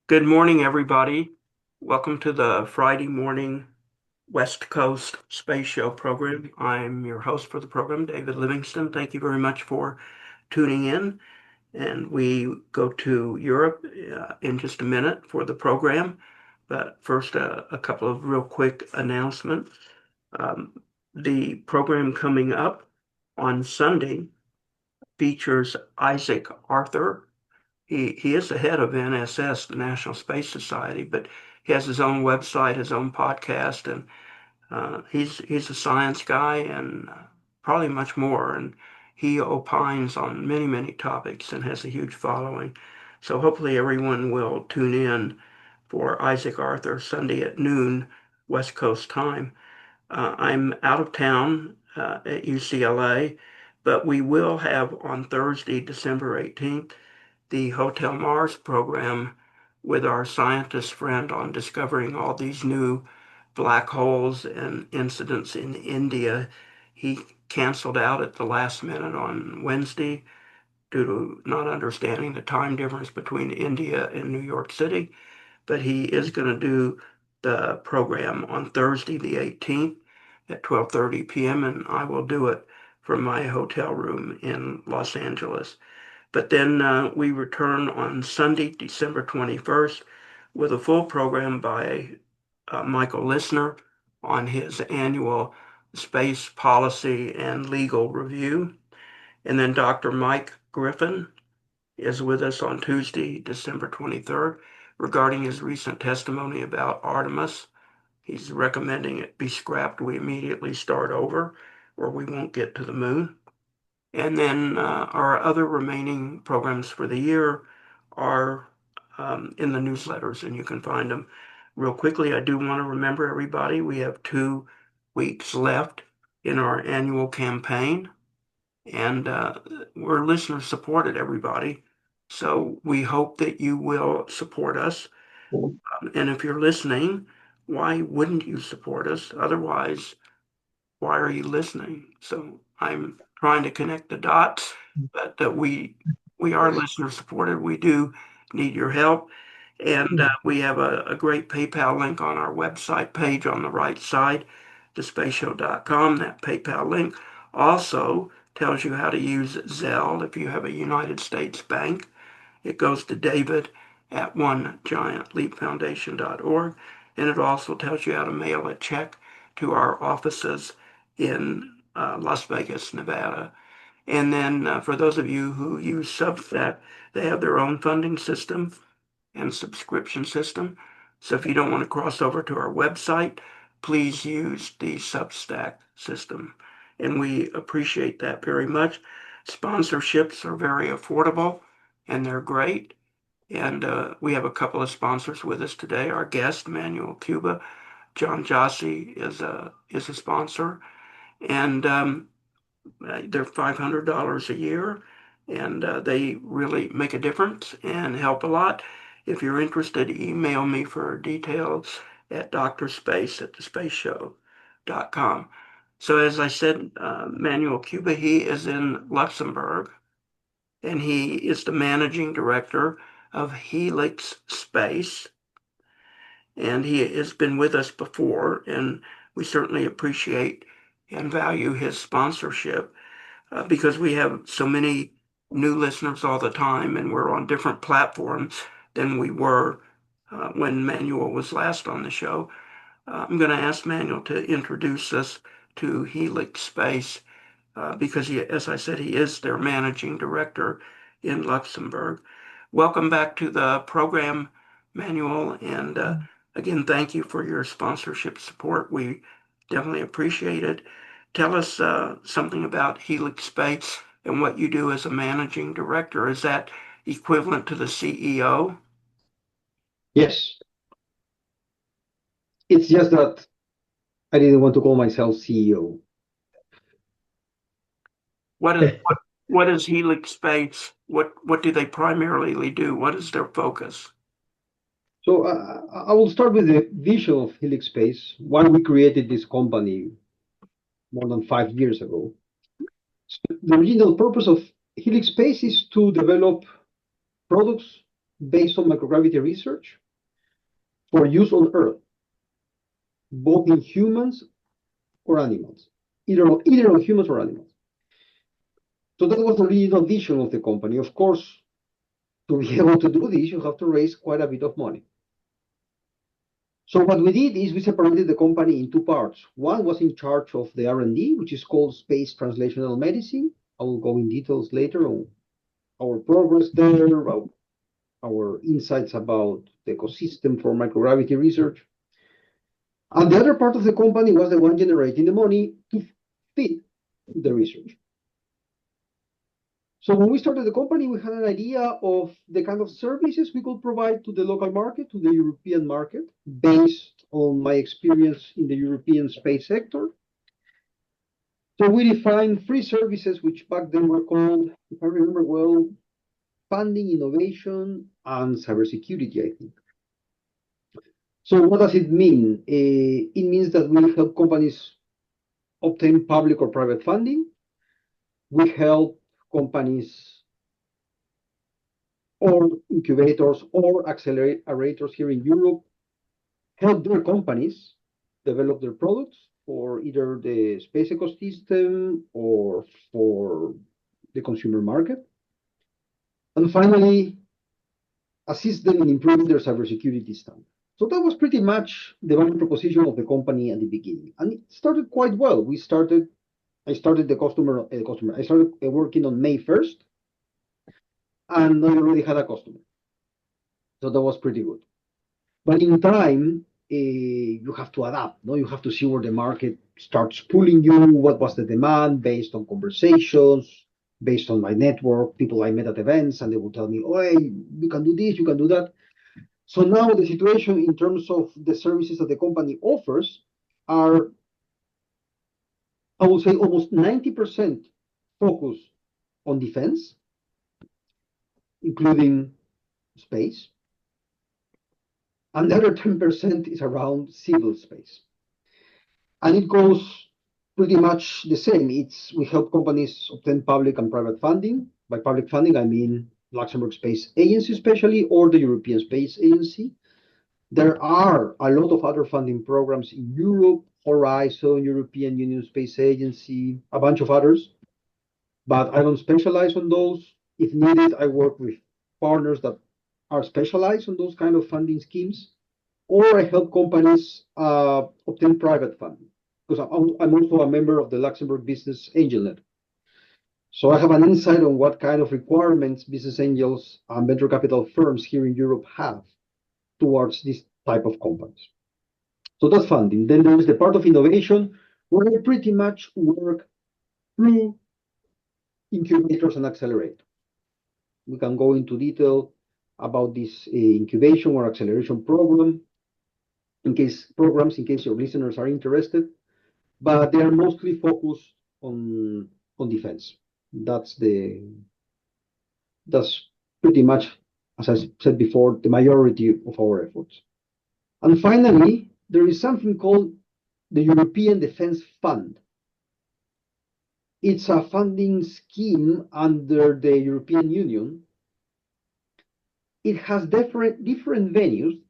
Good morning, everybody. Welcome to the Friday morning West Coast Space Show program. I'm your host for the program, David Livingston. Thank you very much for tuning in. And we go to Europe in just a minute for the program. But first, a couple of real quick announcements. Um, the program coming up on Sunday features Isaac Arthur. He is the head of NSS, the National Space Society, but he has his own website, his own podcast, and he's a science guy and probably much more. And he opines on many topics and has a huge following. So hopefully everyone will tune in for Isaac Arthur Sunday at noon West Coast time. I'm out of town at UCLA, but we will have on Thursday, December 18th, the Hotel Mars program with our scientist friend on discovering all these new black holes and incidents in India. He canceled out at the last minute on Wednesday due to not understanding the time difference between India and New York City, but he is going to do the program on Thursday, the 18th at 12:30 p.m., and I will do it from my hotel room in Los Angeles. But then we return on Sunday, December 21st, with a full program by Michael Lissner on his annual space policy and legal review. And then Dr. Mike Griffin is with us on Tuesday, December 23rd, regarding his recent testimony about Artemis. He's recommending it be scrapped. We immediately start over, or we won't get to the moon. And then our other remaining programs for the year are in the newsletters, and you can find them real quickly. I do want to remember everybody, we have 2 weeks left in our annual campaign, and we're listener supported, everybody. So we hope that you will support us. And if you're listening, why wouldn't you support us? Otherwise, why are you listening? So I'm trying to connect the dots, but that we are listener supported. We do need your help. And we have a great PayPal link on our website page on the right side, thespaceshow.com. That PayPal link also tells you how to use Zelle if you have a United States bank. It goes to David at onegiantleapfoundation.org. And it also tells you how to mail a check to our offices in Las Vegas, Nevada. And then for those of you who use Substack, they have their own funding system and subscription system. So if you don't want to cross over to our website, please use the Substack system. And we appreciate that very much. Sponsorships are very affordable and they're great. And we have a couple of sponsors with us today. Our guest, Manuel CUBA, John Jossi is a sponsor, and they're $500 a year, and they really make a difference and help a lot. If you're interested, email me for details at drspace@thespaceshow.com. So as I said, Manuel Cuba, he is in Luxembourg, and he is the managing director of Helix Space. And he has been with us before, and we certainly appreciate and value his sponsorship because we have so many new listeners all the time, and we're on different platforms than we were when Manuel was last on the show. I'm going to ask Manuel to introduce us to Helix Space because, as I said, he is their managing director in Luxembourg. Welcome back to the program, Manuel, and again, thank you for your sponsorship support. We definitely appreciate it. Tell us something about Helix Space and what you do as a managing director. Is that equivalent to the CEO? Yes, it's just that I didn't want to call myself CEO. What is what is Helix Space? What do they primarily do? What is their focus? So I will start with the vision of Helix Space. When we created this company more than 5 years ago, so the original purpose of Helix Space is to develop products based on microgravity research for use on Earth, both in humans or animals, either on humans or animals. So that was the original vision of the company. Of course, to be able to do this, you have to raise quite a bit of money. So what we did is we separated the company in two parts. One was in charge of the R&D, which is called Space Translational Medicine. I will go in details later on our progress there, our insights about the ecosystem for microgravity research. And the other part of the company was the one generating the money to feed the research. So when we started the company, we had an idea of the kind of services we could provide to the local market, to the European market, based on my experience in the European space sector. So we defined three services, which back then were called, if I remember well, funding, innovation, and cybersecurity, I think. So what does it mean? It means that we help companies obtain public or private funding. We help companies or incubators or accelerators here in Europe help their companies develop their products for either the space ecosystem or for the consumer market. And finally, assist them in improving their cybersecurity standard. So that was pretty much the value proposition of the company at the beginning. And it started quite well. I started working on May 1st, and I already had a customer. So that was pretty good. But in time, you have to adapt. No, you have to see where the market starts pulling you. What was the demand based on conversations, based on my network, people I met at events, and they will tell me, "Oh, hey, you can do this, you can do that." So now the situation in terms of the services that the company offers are, I would say, almost 90% focus on defense, including space, and the other 10% is around civil space. And it goes pretty much the same. We help companies obtain public and private funding. By public funding, I mean Luxembourg Space Agency, especially, or the European Space Agency. There are a lot of other funding programs in Europe, Horizon, European Union Space Agency, a bunch of others, but I don't specialize on those. If needed, I work with partners that are specialized on those kind of funding schemes, or I help companies obtain private funding, because I'm also a member of the Luxembourg Business Angel Network. So I have an insight on what kind of requirements business angels and venture capital firms here in Europe have towards this type of companies. So that's funding. Then there is the part of innovation where I pretty much work through incubators and accelerators. We can go into detail about this incubation or acceleration program in case your listeners are interested, but they are mostly focused on defense. That's pretty much, as I said before, the majority of our efforts. And finally, there is something called the European Defense Fund. It's a funding scheme under the European Union. It has different venues,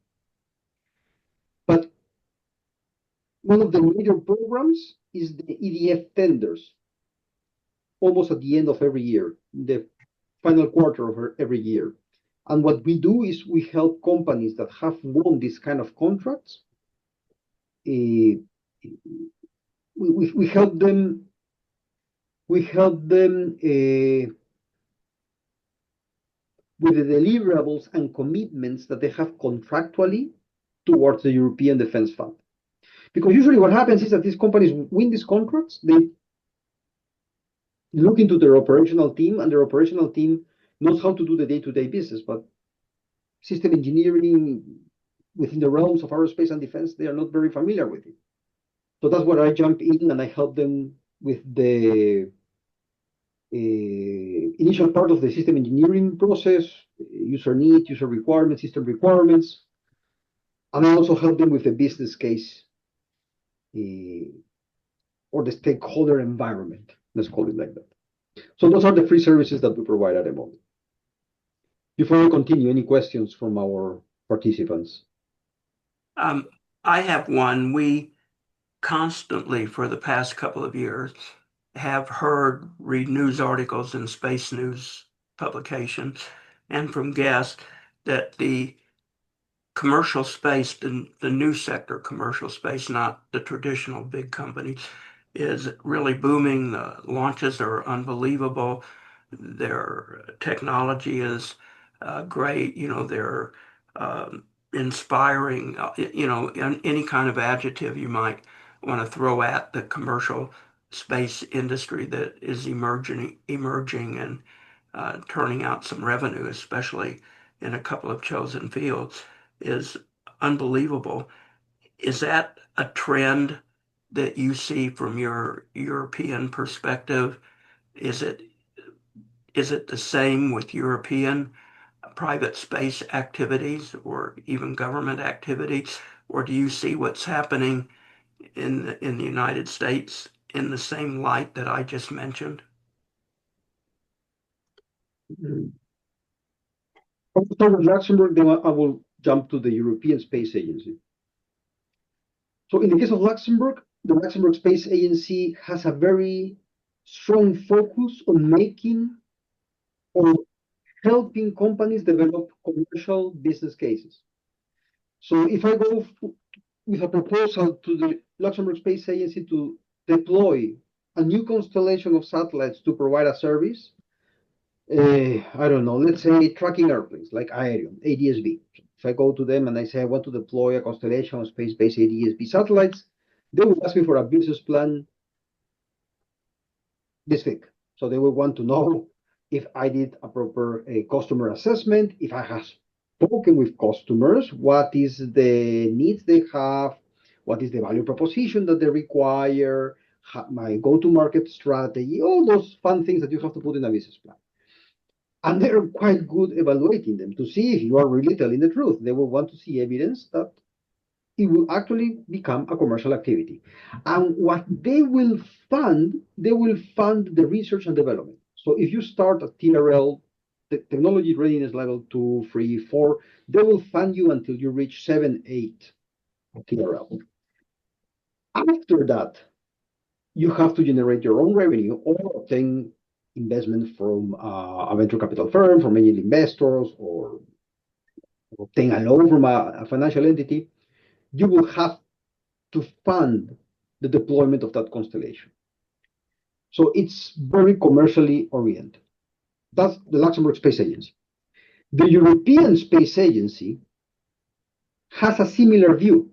but one of the major programs is the EDF tenders, almost at the end of every year, the final quarter of every year. And what we do is we help companies that have won this kind of contracts. We help them. We help them with the deliverables and commitments that they have contractually towards the European Defense Fund. Because usually what happens is that these companies win these contracts, they look into their operational team, and their operational team knows how to do the day-to-day business, but system engineering within the realms of aerospace and defense, they are not very familiar with it. So that's where I jump in and I help them with the initial part of the system engineering process, user needs, user requirements, system requirements. And I also help them with the business case or the stakeholder environment. Let's call it like that. So those are the free services that we provide at the moment. Before we continue, any questions from our participants? Um, I have one. We constantly, for the past couple of years, have read news articles in space news publications and from guests that the commercial space, the new sector commercial space, not the traditional big companies, is really booming. The launches are unbelievable. Their technology is great. They're inspiring. Any kind of adjective you might want to throw at the commercial space industry that is emerging and turning out some revenue, especially in a couple of chosen fields, is unbelievable. Is that a trend that you see from your European perspective? Is it is it the same with European private space activities or even government activities? Or do you see what's happening in the United States in the same light that I just mentioned? I'll start with Luxembourg, then I will jump to the European Space Agency. So in the case of Luxembourg, the Luxembourg Space Agency has a very strong focus on making or helping companies develop commercial business cases. So if I go with a proposal to the Luxembourg Space Agency to deploy a new constellation of satellites to provide a service, I don't know, let's say tracking airplanes like Aerion, ADSB. If I go to them and I say I want to deploy a constellation of space-based ADSB satellites, they will ask me for a business plan this big. So they will want to know if I did a proper customer assessment, if I have spoken with customers, what is the needs they have, what is the value proposition that they require, my go-to-market strategy, all those fun things that you have to put in a business plan. And they're quite good evaluating them to see if you are really telling the truth. They will want to see evidence that it will actually become a commercial activity. And what they will fund the research and development. So if you start at TRL, the technology readiness level 2, 3, 4, they will fund you until you reach 7, 8 TRL. After that, you have to generate your own revenue or obtain investment from a venture capital firm, from angel investors, or obtain a loan from a financial entity. You will have to fund the deployment of that constellation. So it's very commercially oriented. That's the Luxembourg Space Agency. The European Space Agency has a similar view.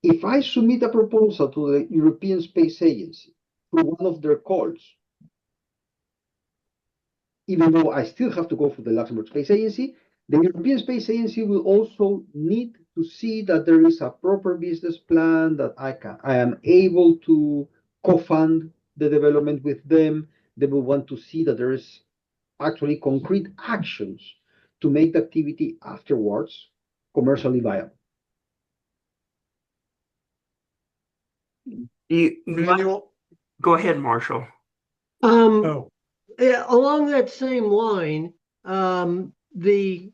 If I submit a proposal to the European Space Agency through one of their calls, even though I still have to go for the Luxembourg Space Agency, the European Space Agency will also need to see that there is a proper business plan, that I am able to co-fund the development with them. They will want to see that there is actually concrete actions to make the activity afterwards commercially viable. Manuel, Go ahead, Marshall. oh, Yeah, along that same line, the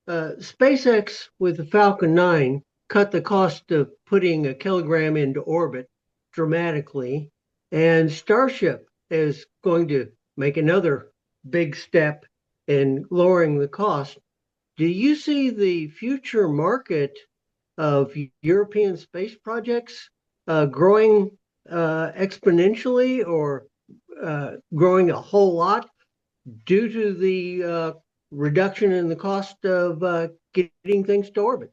SpaceX with the Falcon 9 cut the cost of putting a kilogram into orbit dramatically, and Starship is going to make another big step in lowering the cost. Do you see the future market of European space projects growing exponentially or growing a whole lot due to the reduction in the cost of getting things to orbit?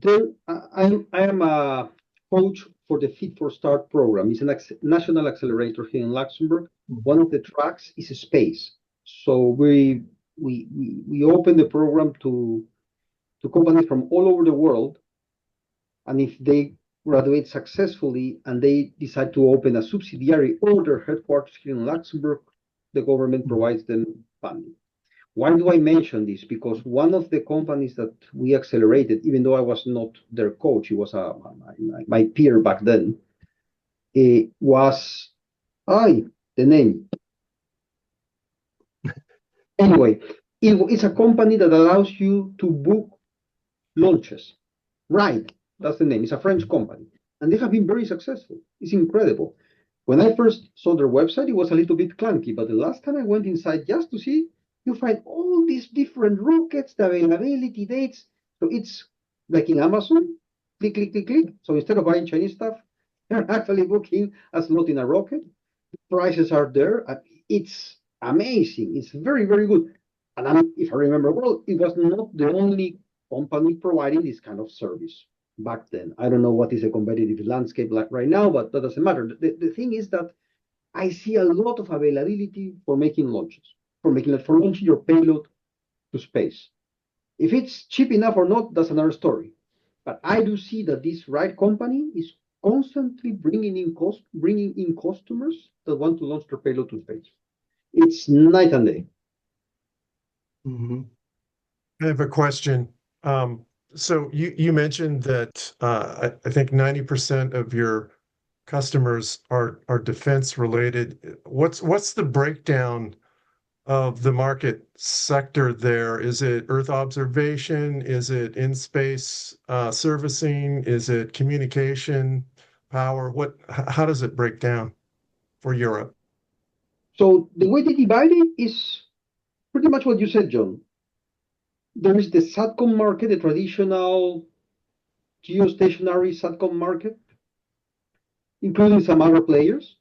I am a coach for the Fit for Start program. It's a national accelerator here in Luxembourg. One of the tracks is space. So we open the program to companies from all over the world, and if they graduate successfully and they decide to open a subsidiary or their headquarters here in Luxembourg, the government provides them funding. Why do I mention this? Because one of the companies that we accelerated, even though I was not their coach, he was my peer back then, was the name. Anyway, it's a company that allows you to book launches. Right, that's the name. It's a French company, and they have been very successful. It's incredible. When I first saw their website, it was a little bit clunky, but the last time I went inside just to see, you find all these different rockets, the availability dates. So it's like in Amazon, click, click, click, click. So instead of buying Chinese stuff, you're actually booking a slot in a rocket. Prices are there. It's amazing. It's very, very good. And if I remember well, it was not the only company providing this kind of service back then. I don't know what is a competitive landscape like right now, but that doesn't matter. The thing is that I see a lot of availability for making launches, for launching your payload to space. If it's cheap enough or not, that's another story. But I do see that this right company is constantly bringing in customers that want to launch their payload to space. It's night and day. Mhm. I have a question. So you mentioned that I think 90% of your customers are defense related. What's the breakdown of the market sector there? Is it Earth observation? Is it in space servicing? Is it communication, power? How does it break down for Europe? So the way they divide it is pretty much what you said, John. There is the SATCOM market, the traditional geostationary SATCOM market, including some other players.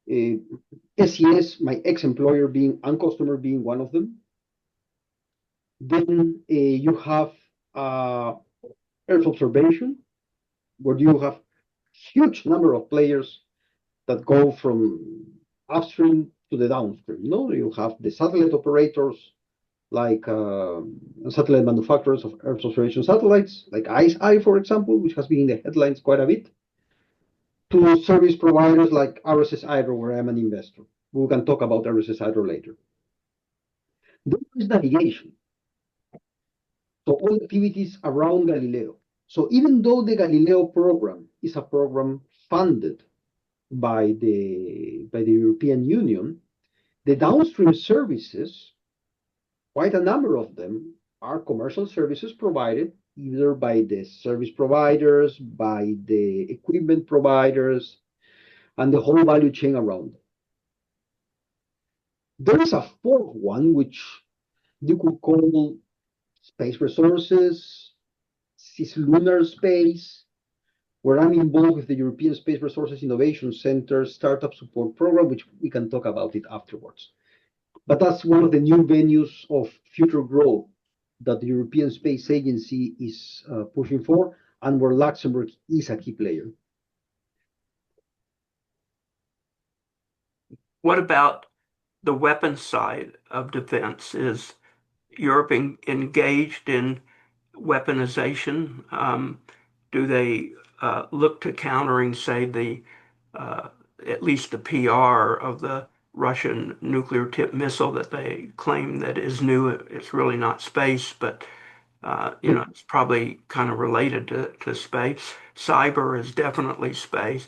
SES, my ex-employer and customer being one of them. Then you have Earth observation, where you have huge number of players that go from upstream to the downstream. No, you have the satellite operators, like satellite manufacturers of Earth observation satellites, like ICE-I, for example, which has been in the headlines quite a bit, to service providers like RSS Hydro, where I'm an investor. We can talk about RSS Hydro later. There is navigation. So all activities around Galileo. So even though the Galileo program is a program funded by the European Union, the downstream services, quite a number of them, are commercial services provided either by the service providers, by the equipment providers, and the whole value chain around. There is a fourth one, which you could call space resources, cislunar space, where I'm involved with the European Space Resources Innovation Center Startup Support Program, which we can talk about it afterwards. But that's one of the new venues of future growth that the European Space Agency is pushing for, and where Luxembourg is a key player. What about the weapons side of defense? Is Europe engaged in weaponization? Do they look to countering, say, at least the PR of the Russian nuclear tipped missile that they claim that is new? It's really not space, but it's probably kind of related to space. Cyber is definitely space.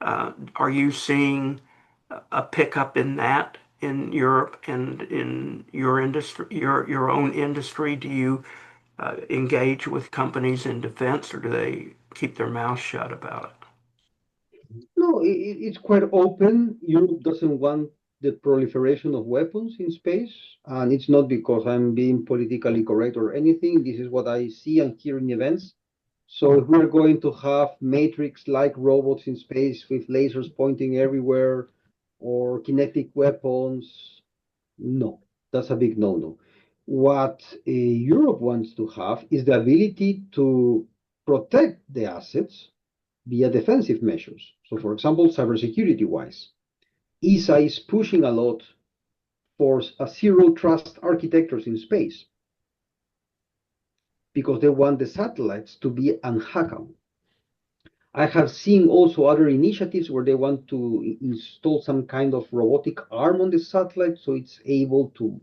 Are you seeing a pickup in that in Europe and in your industry, your own industry? Do you engage with companies in defense, or do they keep their mouths shut about it? No, it's quite open. Europe doesn't want the proliferation of weapons in space, and it's not because I'm being politically correct or anything. This is what I see and hear in events. So if we're going to have Matrix-like robots in space with lasers pointing everywhere or kinetic weapons, no, that's a big no-no. What Europe wants to have is the ability to protect the assets via defensive measures. So, for example, cybersecurity-wise, ESA is pushing a lot for a zero-trust architectures in space because they want the satellites to be unhackable. I have seen also other initiatives where they want to install some kind of robotic arm on the satellite so it's able to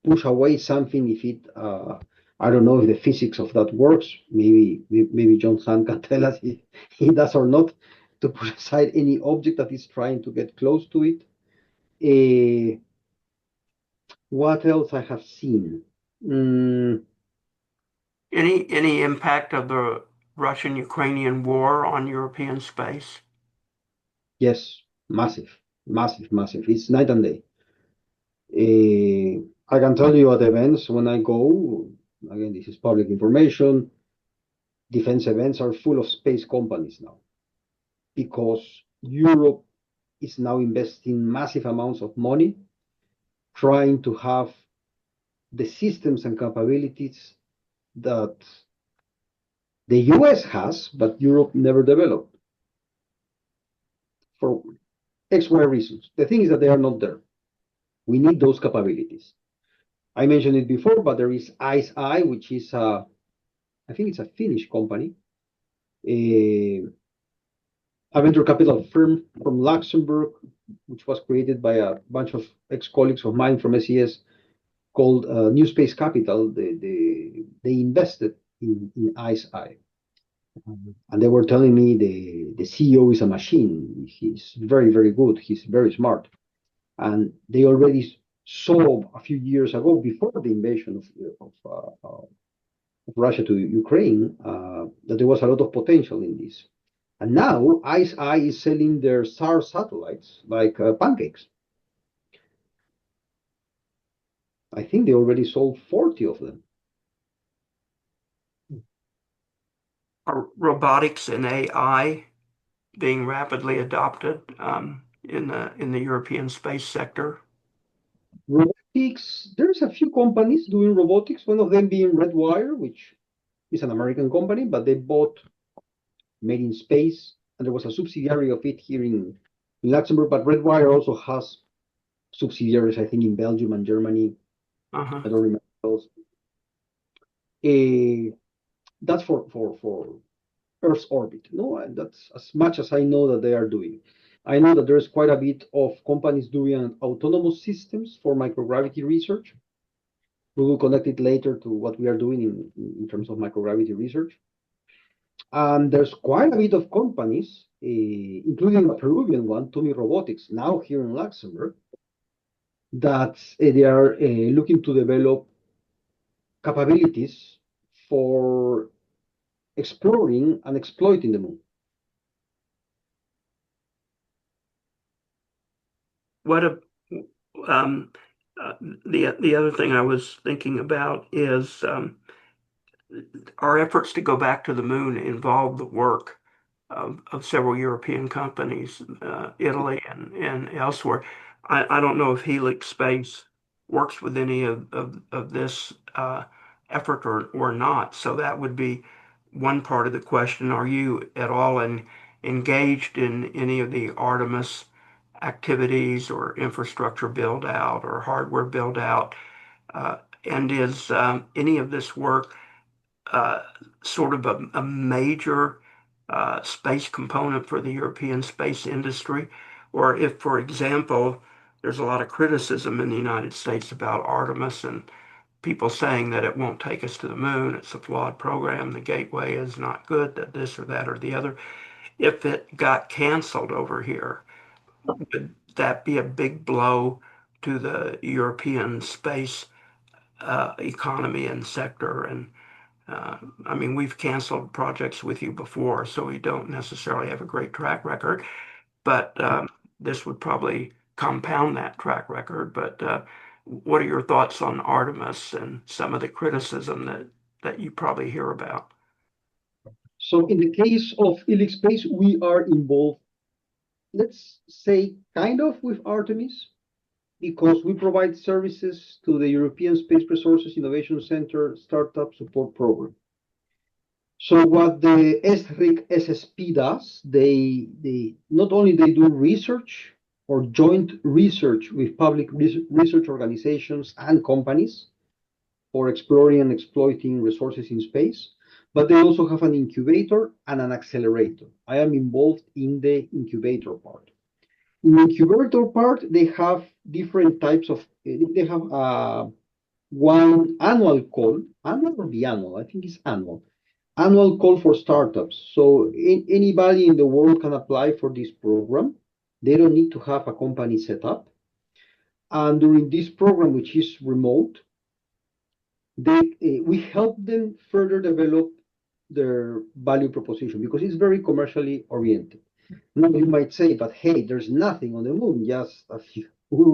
push away something if it, I don't know if the physics of that works. Maybe John Sand can tell us if he does or not, to push aside any object that is trying to get close to it. What else I have seen? Mm, Any impact of the Russian-Ukrainian war on European space? yes, massive, massive, massive. It's night and day. I can tell you at events when I go, again, this is public information. Defense events are full of space companies now because Europe is now investing massive amounts of money trying to have the systems and capabilities that the US has, but Europe never developed for X, Y reasons. The thing is that they are not there. We need those capabilities. I mentioned it before, but there is ICE-I, which is I think it's a Finnish company, a venture capital firm from Luxembourg, which was created by a bunch of ex-colleagues of mine from SES called New Space Capital. They invested in ICE-I. And they were telling me the CEO is a machine. He's very, very good. He's very smart. And they already saw a few years ago, before the invasion of Russia to Ukraine, that there was a lot of potential in this. And now ICE-I is selling their SAR satellites like pancakes. I think they already sold 40 of them. Are robotics and AI being rapidly adopted in the European space sector? Robotics, there's a few companies doing robotics, one of them being Redwire, which is an American company, but they bought Made in Space, and there was a subsidiary of it here in Luxembourg, but Redwire also has subsidiaries, I think, in Belgium and Germany. Uh-huh. I don't remember those. That's for Earth's orbit. No, and that's as much as I know that they are doing. I know that there's quite a bit of companies doing autonomous systems for microgravity research. We will connect it later to what we are doing in terms of microgravity research. And there's quite a bit of companies, including a Peruvian one, Tumi Robotics, now here in Luxembourg, that they are looking to develop capabilities for exploring and exploiting the moon. What a, um, the other thing I was thinking about is our efforts to go back to the moon involve the work of several European companies, Italy and elsewhere. I don't know if Helix Space works with any of this effort or not. So that would be one part of the question. Are you at all engaged in any of the Artemis activities or infrastructure build out or hardware build out? And is any of this work uh, sort of a major space component for the European space industry? Or if, for example, there's a lot of criticism in the United States about Artemis and people saying that it won't take us to the moon, it's a flawed program, the gateway is not good, that this or that or the other. If it got canceled over here, would that be a big blow to the European space economy and sector? And I mean, we've canceled projects with you before, so we don't necessarily have a great track record, but this would probably compound that track record. But what are your thoughts on Artemis and some of the criticism that you probably hear about? So in the case of Helix Space, we are involved, let's say, kind of with Artemis, because we provide services to the European Space Resources Innovation Center Startup Support Program. So what the SRIC SSP does, they not only they do research or joint research with public research organizations and companies for exploring and exploiting resources in space, but they also have an incubator and an accelerator. I am involved in the incubator part. In the incubator part, they have different types of, they have one annual call, annual or biannual, I think it's annual call for startups. So anybody in the world can apply for this program. They don't need to have a company set up. And during this program, which is remote, we help them further develop their value proposition because it's very commercially oriented. Now you might say, but hey, there's nothing on the moon, just a few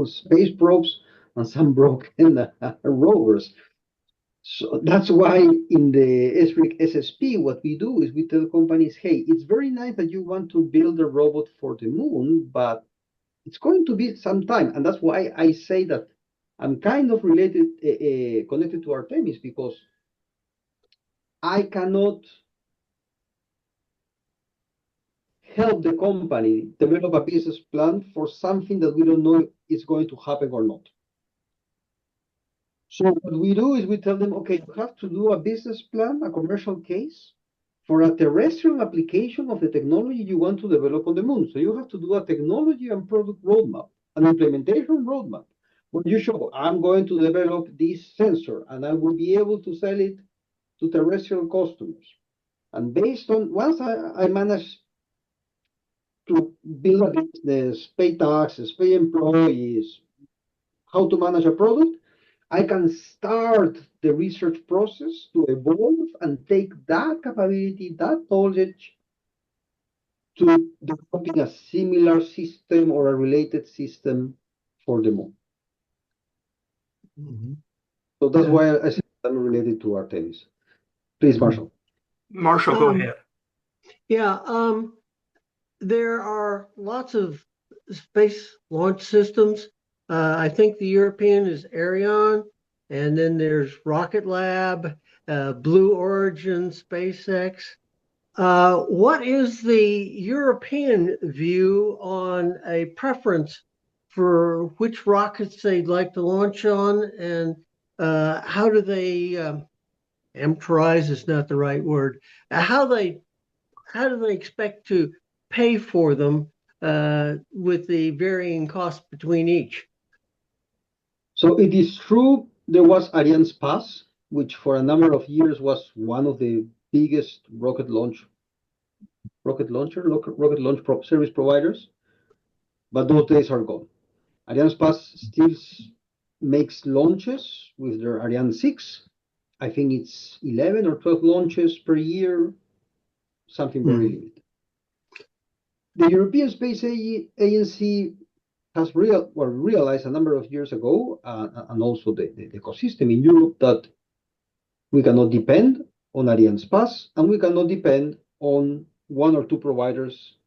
space probes and some broken rovers. So that's why in the SRIC SSP, what we do is we tell companies, hey, it's very nice that you want to build a robot for the moon, but it's going to be some time. And that's why I say that I'm kind of connected to Artemis, because I cannot help the company develop a business plan for something that we don't know is going to happen or not. So what we do is we tell them, okay, you have to do a business plan, a commercial case for a terrestrial application of the technology you want to develop on the moon. So you have to do a technology and product roadmap, an implementation roadmap, where you show, I'm going to develop this sensor and I will be able to sell it to terrestrial customers. And based on, once I manage to build a business, pay taxes, pay employees, how to manage a product, I can start the research process to evolve and take that capability, that knowledge to developing a similar system or a related system for the moon. Mhm. So that's why I said I'm related to Artemis. Please, Marshall. Marshall, go ahead. Yeah, there are lots of space launch systems. I think the European is Ariane, and then there's Rocket Lab, Blue Origin, SpaceX. What is the European view on a preference for which rockets they'd like to launch on, and how do they amortize is not the right word. How do they expect to pay for them with the varying costs between each? So it is true there was Ariane Space, which for a number of years was one of the biggest rocket launch service providers, but those days are gone. Ariane Space still makes launches with their Ariane 6. I think it's 11 or 12 launches per year, something very limited. The European Space Agency has realized a number of years ago, and also the ecosystem in Europe, that we cannot depend on Ariane Space, and we cannot depend on one or two providers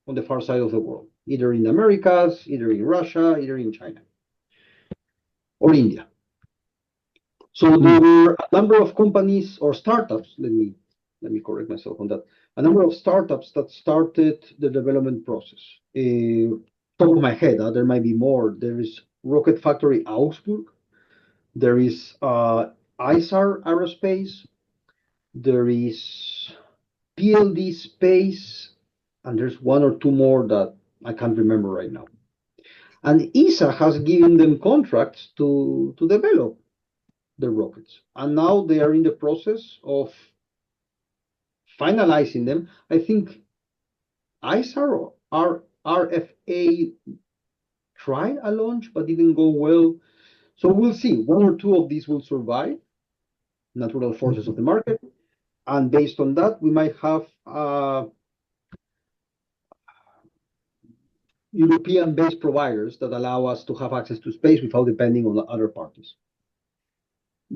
on the far side of the world, either in Americas, either in Russia, either in China or India. So there were a number of companies or startups, let me correct myself on that, a number of startups that started the development process. Top of my head, there might be more. There is Rocket Factory Augsburg. There is ISAR Aerospace. There is PLD Space. And there's one or two more that I can't remember right now. And ESA has given them contracts to develop the rockets. And now they are in the process of finalizing them. I think ISAR or RFA tried a launch but didn't go well. So we'll see. One or two of these will survive, natural forces of the market. And based on that, we might have European-based providers that allow us to have access to space without depending on other parties,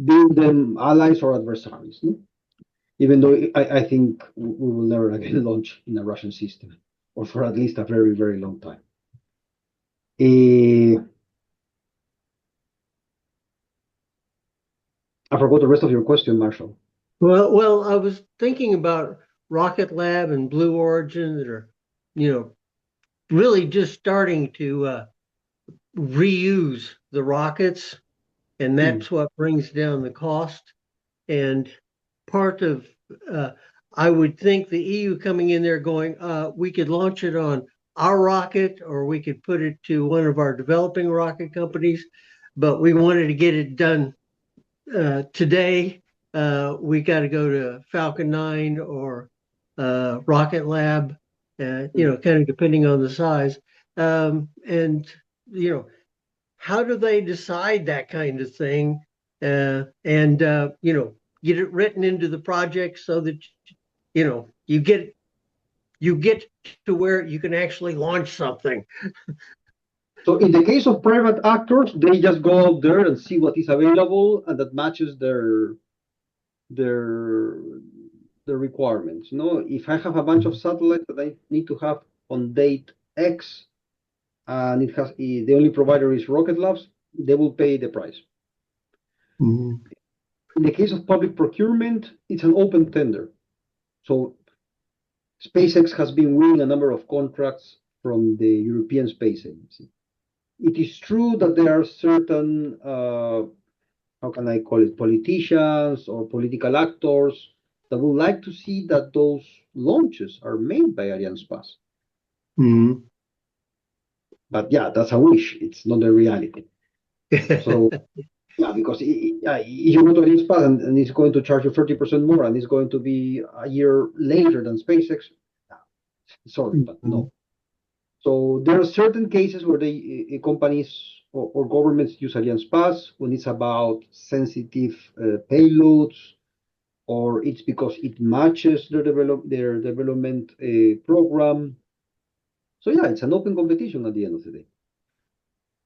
being them allies or adversaries. Even though I think we will never again launch in a Russian system, or for at least a very, very long time. I forgot the rest of your question, Marshall. Well, I was thinking about Rocket Lab and Blue Origin that are, really just starting to reuse the rockets, and that's what brings down the cost. And part of, I would think the EU coming in there going, we could launch it on our rocket, or we could put it to one of our developing rocket companies, but we wanted to get it done today. We got to go to Falcon 9 or Rocket Lab, kind of depending on the size. And, how do they decide that kind of thing? And get it written into the project so that you get to where you can actually launch something. So in the case of private actors, they just go out there and see what is available and that matches their their requirements. If I have a bunch of satellites that I need to have on date X, and the only provider is Rocket Labs, they will pay the price. Mhm. In the case of public procurement, it's an open tender. So SpaceX has been winning a number of contracts from the European Space Agency. It is true that there are certain, how can I call it, politicians or political actors that would like to see that those launches are made by Arianespace. Mhm. But yeah, that's a wish. It's not a reality. So yeah, because if you go to Arianespace and it's going to charge you 30% more and it's going to be a year later than SpaceX, sorry, but no. So there are certain cases where companies or governments use Arianespace when it's about sensitive payloads, or it's because it matches their development program. So yeah, it's an open competition at the end of the day.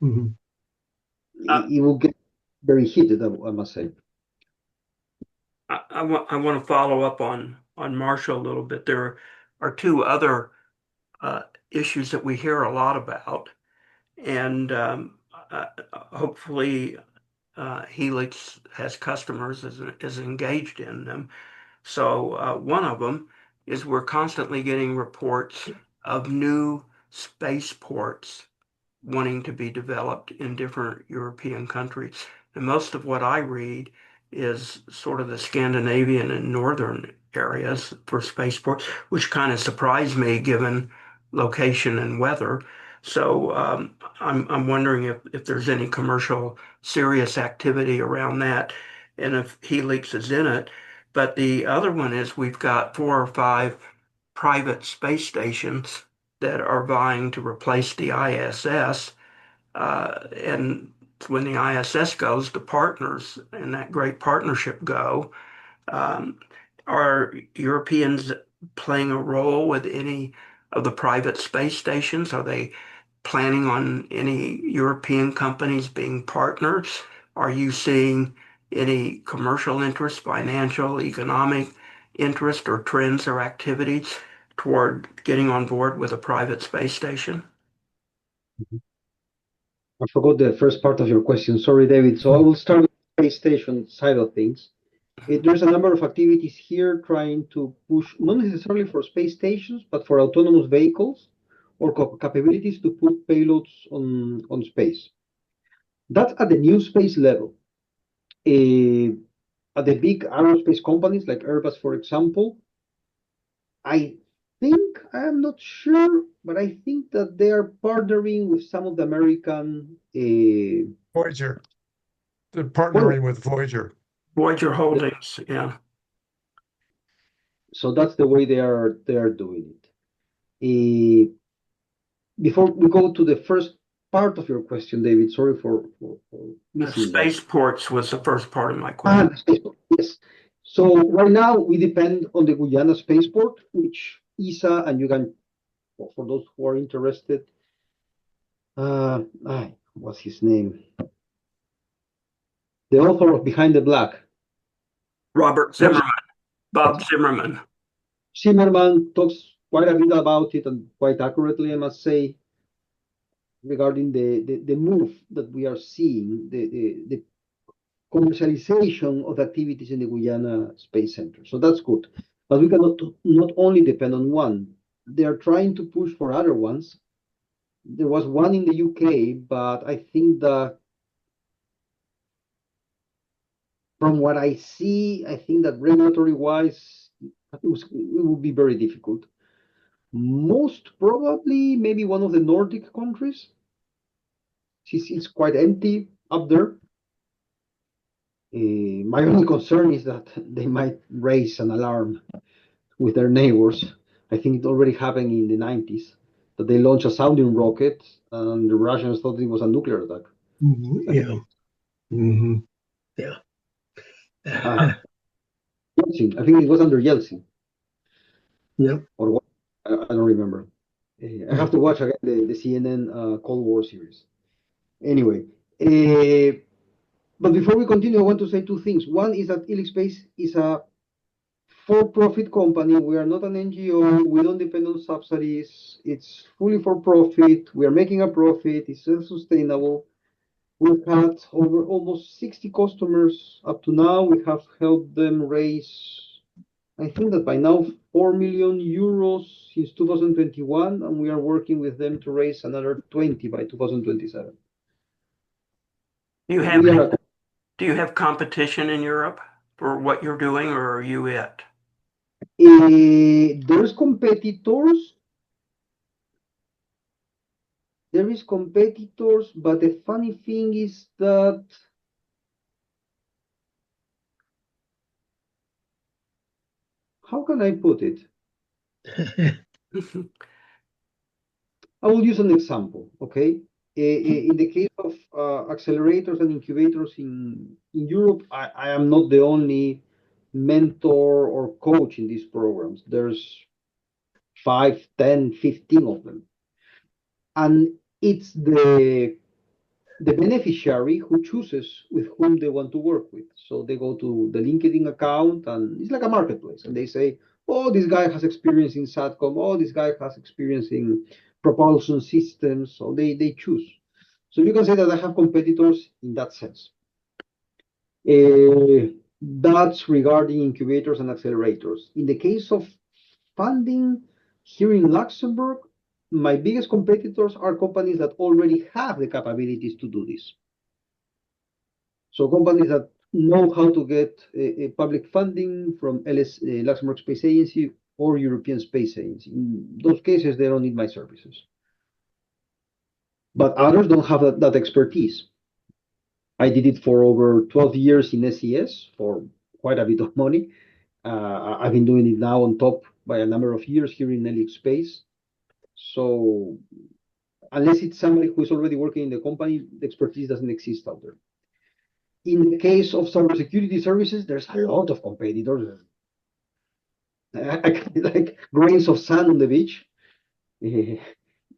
Mhm. It will get very heated, I must say. I want to follow up on Marshall a little bit. There are two other issues that we hear a lot about, and hopefully Helix has customers is engaged in them. So one of them is we're constantly getting reports of new spaceports wanting to be developed in different European countries. And most of what I read is sort of the Scandinavian and northern areas for spaceports, which kind of surprised me given location and weather. So I'm wondering if there's any commercial serious activity around that and if Helix is in it. But the other one is we've got 4 or 5 private space stations that are vying to replace the ISS. And when the ISS goes, the partners in that great partnership go. Um, are Europeans playing a role with any of the private space stations? Are they planning on any European companies being partners? Are you seeing any commercial interest, financial, economic interest, or trends or activities toward getting on board with a private space station? I forgot the first part of your question. Sorry, David. So I will start with the space station side of things. There's a number of activities here trying to push, not necessarily for space stations, but for autonomous vehicles or capabilities to put payloads on space. That's at the new space level. At the big aerospace companies like Airbus, for example, I I'm not sure, but I think that they are partnering with some of the American. Voyager. They're Well, partnering with Voyager. Voyager Holdings, yeah. so that's the way they are doing it. Before we go to the first part of your question, David, sorry for missing that. Spaceports was the first part of my Ah, question. the spaceport, yes. So right now we depend on the Guyana spaceport, which ESA, and you can, for those who are interested, what's his name? The author of Behind the Black, Robert Bob Zimmerman, Bob Zimmerman. Zimmerman, talks quite a bit about it and quite accurately, I must say, regarding the move that we are seeing, the commercialization of activities in the Guyana Space Center. So that's good. But we cannot not only depend on one. They are trying to push for other ones. There was one in the UK, but I think that from what I see, I think that regulatory wise, it would be very difficult. Most probably, maybe one of the Nordic countries. It's quite empty up there. My only concern is that they might raise an alarm with their neighbors. I think it already happened in the 90s that they launched a sounding rocket and the Russians thought it was a nuclear attack. Yeah. Hmm. Yeah. Yeltsin. I think it was under Yeltsin Yep. or what? I don't remember. I have to watch again the CNN Cold War series. Anyway, but before we continue, I want to say two things. One is that Helix Space is a for-profit company. We are not an NGO. We don't depend on subsidies. It's fully for profit. We are making a profit. It's self-sustainable. We've had over almost 60 customers up to now. We have helped them raise, I think that by now, 4 million euros since 2021, and we are working with them to raise another 20 by 2027. Do you have We any, are, do you have competition in Europe for what you're doing, or are you it? there's competitors. There is competitors, but the funny thing is that how can I put it? I will use an example, okay? In the case of accelerators and incubators in Europe, I am not the only mentor or coach in these programs. There's 5, 10, 15 of them. And it's the beneficiary who chooses with whom they want to work with. So they go to the LinkedIn account and it's like a marketplace. And they say, oh, this guy has experience in SATCOM. Oh, this guy has experience in propulsion systems. So they choose. So you can say that I have competitors in that sense. That's regarding incubators and accelerators. In the case of funding here in Luxembourg, my biggest competitors are companies that already have the capabilities to do this. So companies that know how to get a public funding from Luxembourg Space Agency or European Space Agency. In those cases, they don't need my services. But others don't have that expertise. I did it for over 12 years in SES for quite a bit of money. I've been doing it now on top by a number of years here in Helix Space. So unless it's somebody who is already working in the company, the expertise doesn't exist out there. In the case of cybersecurity services, there's a lot of competitors, like grains of sand on the beach.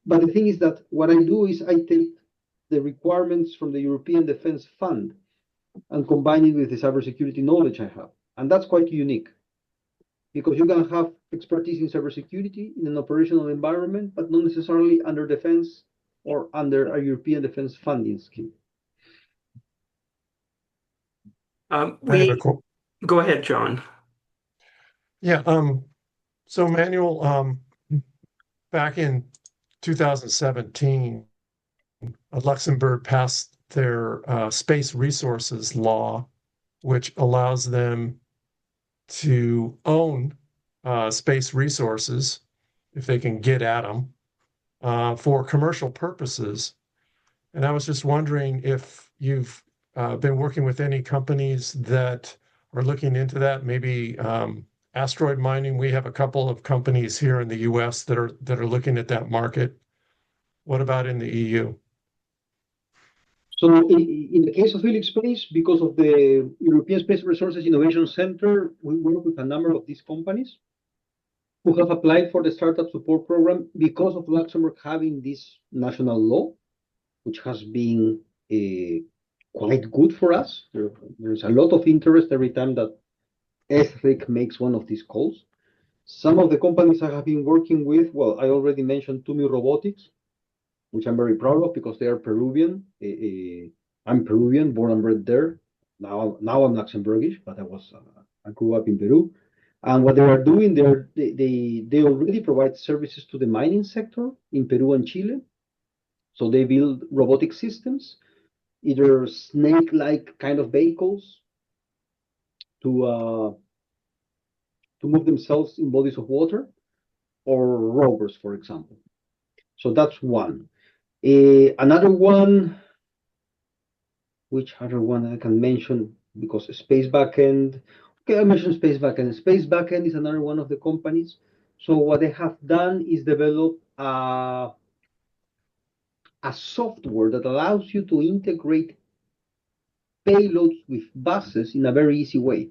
But the thing is that what I do is I take the requirements from the European Defense Fund and combine it with the cybersecurity knowledge I have. And that's quite unique because you can have expertise in cybersecurity in an operational environment, but not necessarily under defense or under a European defense funding scheme. I have a Go ahead, John. Yeah. So Manuel, back in 2017, Luxembourg passed their space resources law, which allows them to own space resources if they can get at them for commercial purposes. And I was just wondering if you've been working with any companies that are looking into that, maybe asteroid mining. We have a couple of companies here in the US that are looking at that market. What about in the EU? So in the case of Helix Space, because of the European Space Resources Innovation Center, we work with a number of these companies who have applied for the startup support program because of Luxembourg having this national law, which has been quite good for us. There's a lot of interest every time that ESRIC makes one of these calls. Some of the companies I have been working with, well, I already mentioned Tumi Robotics, which I'm very proud of because they are Peruvian. I'm Peruvian, born and bred there. Now I'm Luxembourgish, but I grew up in Peru. And what they are doing, they already provide services to the mining sector in Peru and Chile. So they build robotic systems, either snake-like kind of vehicles to move themselves in bodies of water, or rovers, for example. So that's one. Another one, which other one I can mention? Because Space Backend, okay, I mentioned Space Backend. Space Backend is another one of the companies. So what they have done is develop a software that allows you to integrate payloads with buses in a very easy way.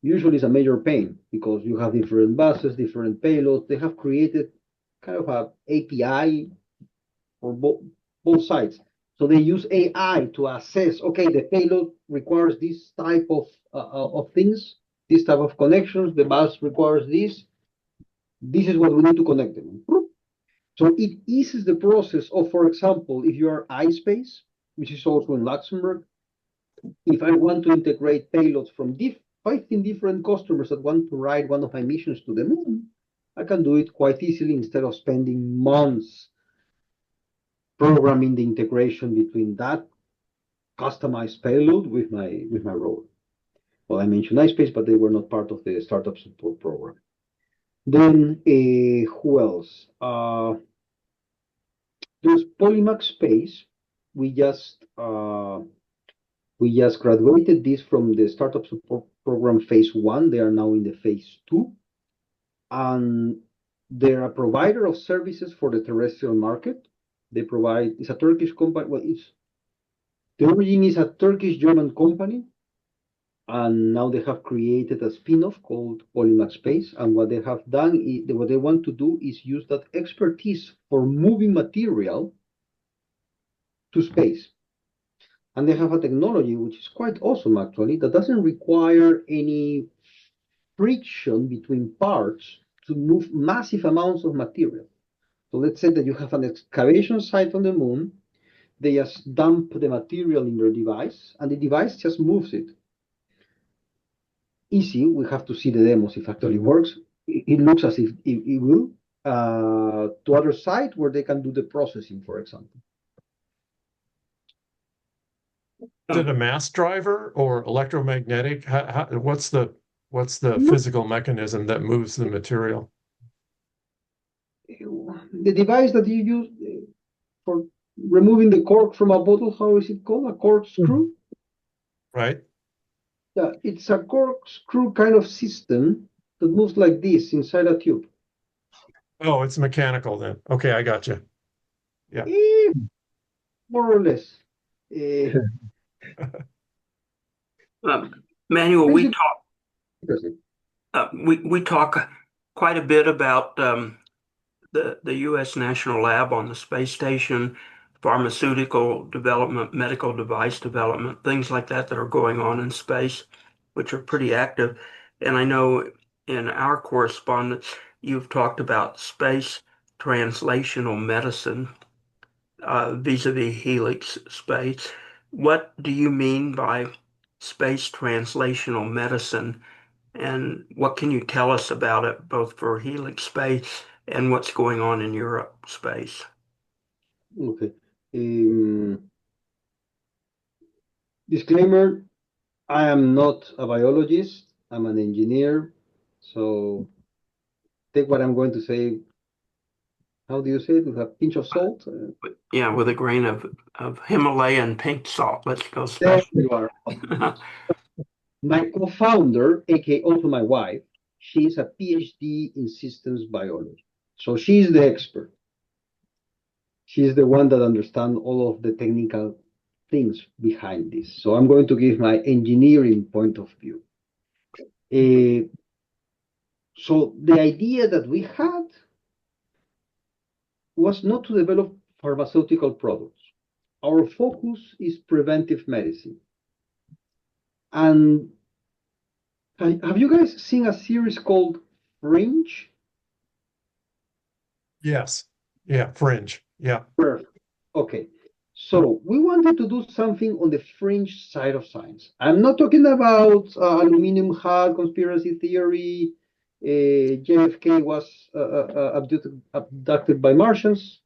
Usually it's a major pain because you have different buses, different payloads. They have created kind of a API for both sides. So they use AI to assess, okay, the payload requires this type of things, this type of connections, the bus requires this. This is what we need to connect them. So it eases the process of, for example, if you are iSpace, which is also in Luxembourg, if I want to integrate payloads from 15 different customers that want to ride one of my missions to the moon, I can do it quite easily instead of spending months programming the integration between that customized payload with my rover. Well, I mentioned iSpace, but they were not part of the startup support program. Then who else? There's Polymax Space. We just graduated this from the startup support program phase 1. They are now in the phase 2, and they're a provider of services for the terrestrial market. They provide. It's a Turkish company. Well, the origin is a Turkish-German company, and now they have created a spin-off called Polymax Space. And what they have done, what they want to do is use that expertise for moving material to space. And they have a technology which is quite awesome, actually, that doesn't require any friction between parts to move massive amounts of material. So let's say that you have an excavation site on the moon. They just dump the material in their device, and the device just moves it. Easy. We have to see the demos if it actually works. It looks as if it will. To other site where they can do the processing, for example. Is it a mass driver or electromagnetic? What's the No. physical mechanism that moves the material? The device that you use for removing the cork from a bottle, how is it called? A corkscrew? Right? Yeah, it's a corkscrew kind of system that moves like this inside a tube. Oh, it's mechanical then. Okay, I got you. Yeah. More or less. Manuel, we Interesting. talk quite a bit about the U.S. National Lab on the space station, pharmaceutical development, medical device development, things like that are going on in space, which are pretty active. And I know in our correspondence, you've talked about space translational medicine vis-a-vis Helix Space. What do you mean by space translational medicine? And what can you tell us about it, both for Helix Space and what's going on in Europe space? Okay. Disclaimer, I am not a biologist. I'm an engineer. So take what I'm going to say. How do you say it? With a pinch of salt? Yeah, with a grain of Himalayan pink salt. Let's go There special. you are. My co-founder, aka also my wife, she's a PhD in systems biology. So she's the expert. She's the one that understands all of the technical things behind this. So I'm going to give my engineering point of view. So the idea that we had was not to develop pharmaceutical products. Our focus is preventive medicine. And have you guys seen a series called Fringe? Yes. Yeah, fringe. Yeah. Perfect. Okay. So we wanted to do something on the fringe side of science. I'm not talking about aluminum hat conspiracy theory. JFK was abducted by Martians,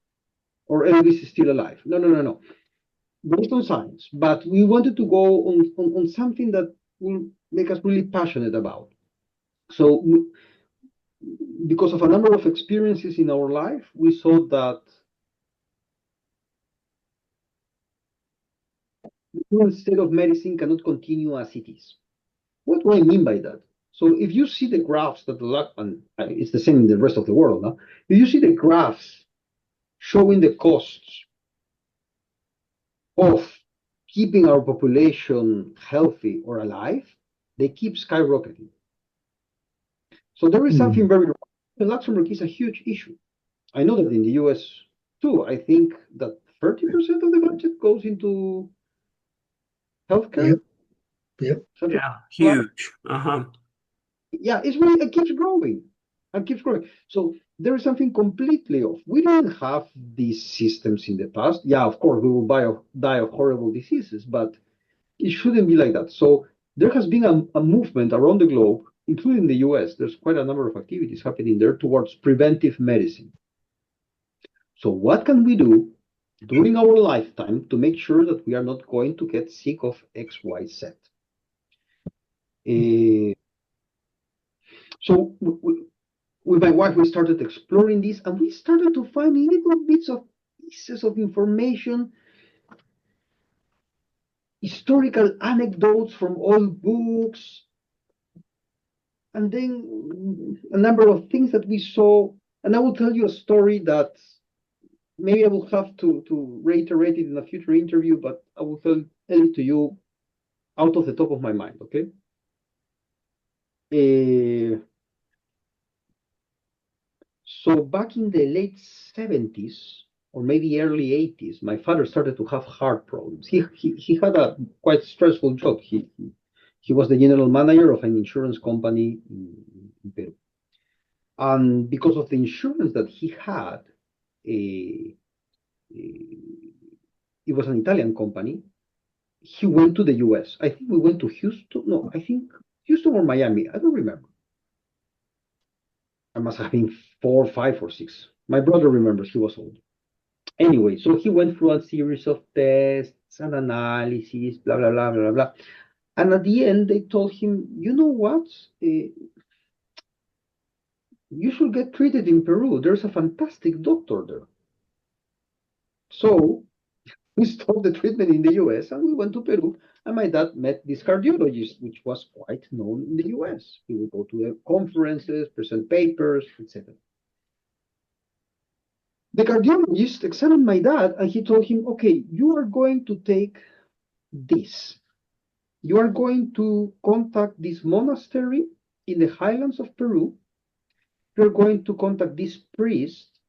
or Elvis is still alive. No, no, no, no. Based on science, but we wanted to go on something that will make us really passionate about. So, because of a number of experiences in our life, we saw that the current state of medicine cannot continue as it is. What do I mean by that? So if you see the graphs that and it's the same in the rest of the world now, if you see the graphs showing the costs of keeping our population healthy or alive, they keep skyrocketing. So there is something very wrong. Luxembourg is a huge issue. I know that in the US too, I think that 30% of the budget goes into healthcare. Yep. Yep. Something Yeah, like huge. Uh-huh. yeah, it keeps growing and keeps growing. So there is something completely off. We didn't have these systems in the past. Yeah, of course, we will die of horrible diseases, but it shouldn't be like that. So there has been a movement around the globe, including the US. There's quite a number of activities happening there towards preventive medicine. So what can we do during our lifetime to make sure that we are not going to get sick of X, Y, Z? So with my wife, we started exploring this, and we started to find little bits of pieces of information, historical anecdotes from old books, and then a number of things that we saw. And I will tell you a story that maybe I will have to reiterate it in a future interview, but I will tell it to you out of the top of my mind, okay? So back in the late 70s or maybe early 80s, my father started to have heart problems. He had a quite stressful job. He was the general manager of an insurance company in Peru. And because of the insurance that he had, a, it was an Italian company, he went to the US. I think we went to Houston. No, I think Houston or Miami. I don't remember. I must have been 4, 5, or 6. My brother remembers, he was old. Anyway, so he went through a series of tests and analyses, blah, blah, blah, blah, blah. And at the end, they told him, you know what? You should get treated in Peru. There's a fantastic doctor there. So we stopped the treatment in the US and we went to Peru. And my dad met this cardiologist, which was quite known in the US. He would go to the conferences, present papers, etc. The cardiologist examined my dad and he told him, okay, you are going to take this. You are going to contact this monastery in the highlands of Peru. You're going to contact this priest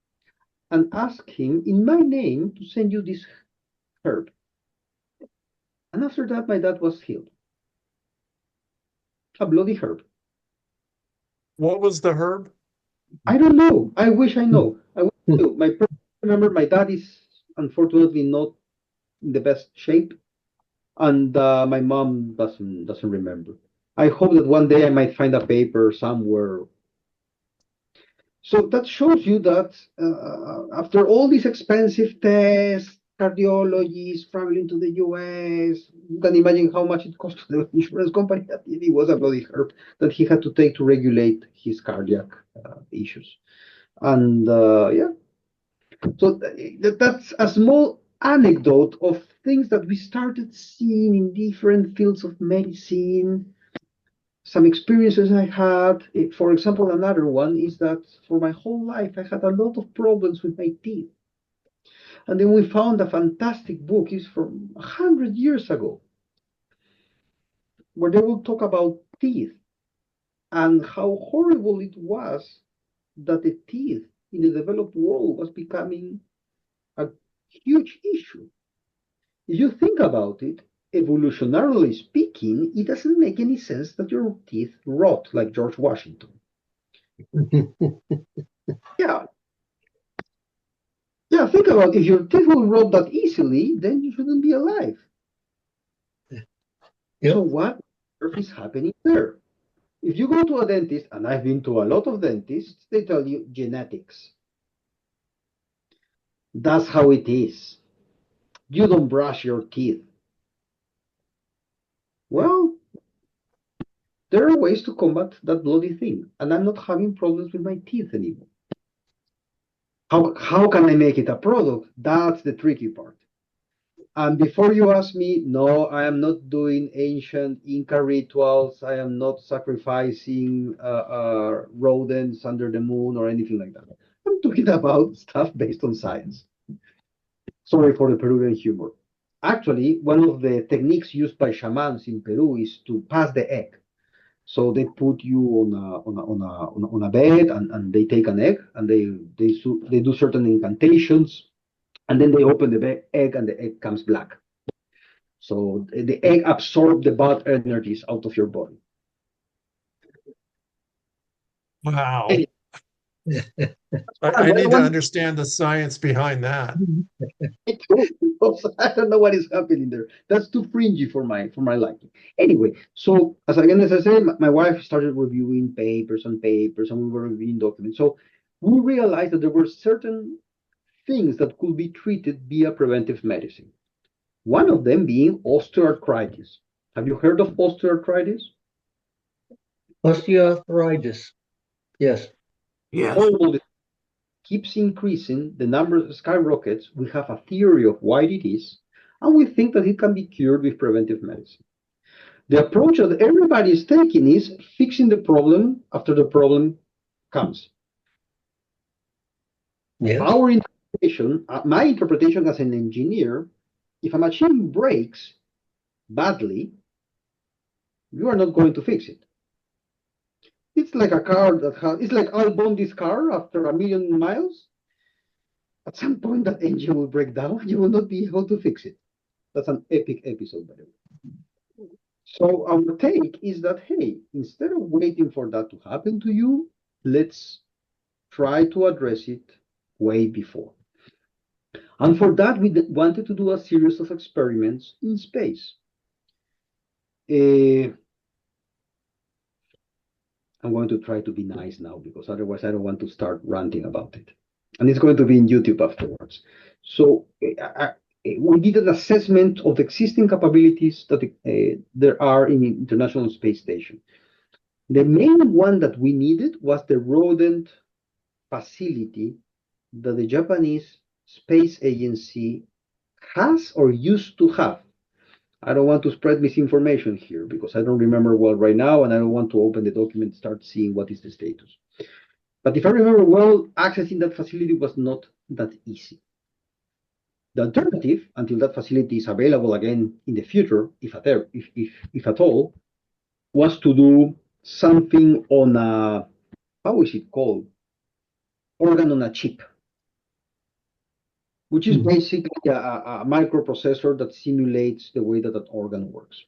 and ask him in my name to send you this herb. And after that, my dad was healed. A bloody herb. What was the herb? I don't know. I wish I know. I wish I knew. Remember, my dad is unfortunately not in the best shape, and my mom doesn't remember. I hope that one day I might find a paper somewhere. So that shows you that after all these expensive tests, cardiologists traveling to the US, you can imagine how much it cost to the insurance company. That it was a bloody herb that he had to take to regulate his cardiac issues. And yeah, so that's a small anecdote of things that we started seeing in different fields of medicine. Some experiences I had. For example, another one is that for my whole life I had a lot of problems with my teeth. And then we found a fantastic book, it's from 100 years ago, where they will talk about teeth and how horrible it was that the teeth in the developed world was becoming a huge issue. If you think about it, evolutionarily speaking, it doesn't make any sense that your teeth rot like George Washington. Yeah. Yeah, think about it. If your teeth will rot that easily, then you shouldn't be alive. Yep. So what is happening there? If you go to a dentist, and I've been to a lot of dentists, they tell you genetics. That's how it is. You don't brush your teeth. Well, there are ways to combat that bloody thing, and I'm not having problems with my teeth anymore. How can I make it a product? That's the tricky part. And before you ask me, no, I am not doing ancient Inca rituals. I am not sacrificing rodents under the moon or anything like that. I'm talking about stuff based on science. Sorry for the Peruvian humor. Actually, one of the techniques used by shamans in Peru is to pass the egg. So they put you on a bed, and they take an egg, and they do certain incantations, and then they open the egg, and the egg comes black. So the egg absorbs the bad energies out of your body. Wow. Anyway, I but need to understand the science behind that. I don't know what is happening there. That's too fringy for my liking. Anyway, so as I said, my wife started reviewing papers and papers, and we were reviewing documents. So we realized that there were certain things that could be treated via preventive medicine. One of them being osteoarthritis. Have you heard of osteoarthritis? Osteoarthritis. Yes. Yes. Horrible. Keeps increasing, the number skyrockets. We have a theory of why it is, and we think that it can be cured with preventive medicine. The approach that everybody is taking is fixing the problem after the problem comes. Yes. Our interpretation, my interpretation as an engineer, if a machine breaks badly, you are not going to fix it. It's like a car it's like I'll bond this car after 1,000,000 miles. At some point, that engine will break down, and you will not be able to fix it. That's an epic episode, by the way. So our take is that, hey, instead of waiting for that to happen to you, let's try to address it way before. And for that, we wanted to do a series of experiments in space. I'm going to try to be nice now, because otherwise I don't want to start ranting about it. And it's going to be in YouTube afterwards. So we did an assessment of the existing capabilities that there are in the International Space Station. The main one that we needed was the rodent facility that the Japanese Space Agency has or used to have. I don't want to spread misinformation here, because I don't remember well right now, and I don't want to open the document and start seeing what is the status. But if I remember well, accessing that facility was not that easy. The alternative, until that facility is available again in the future, if at all, was to do something on a, how is it called? Organ on a chip, which is basically a microprocessor that simulates the way that that organ works.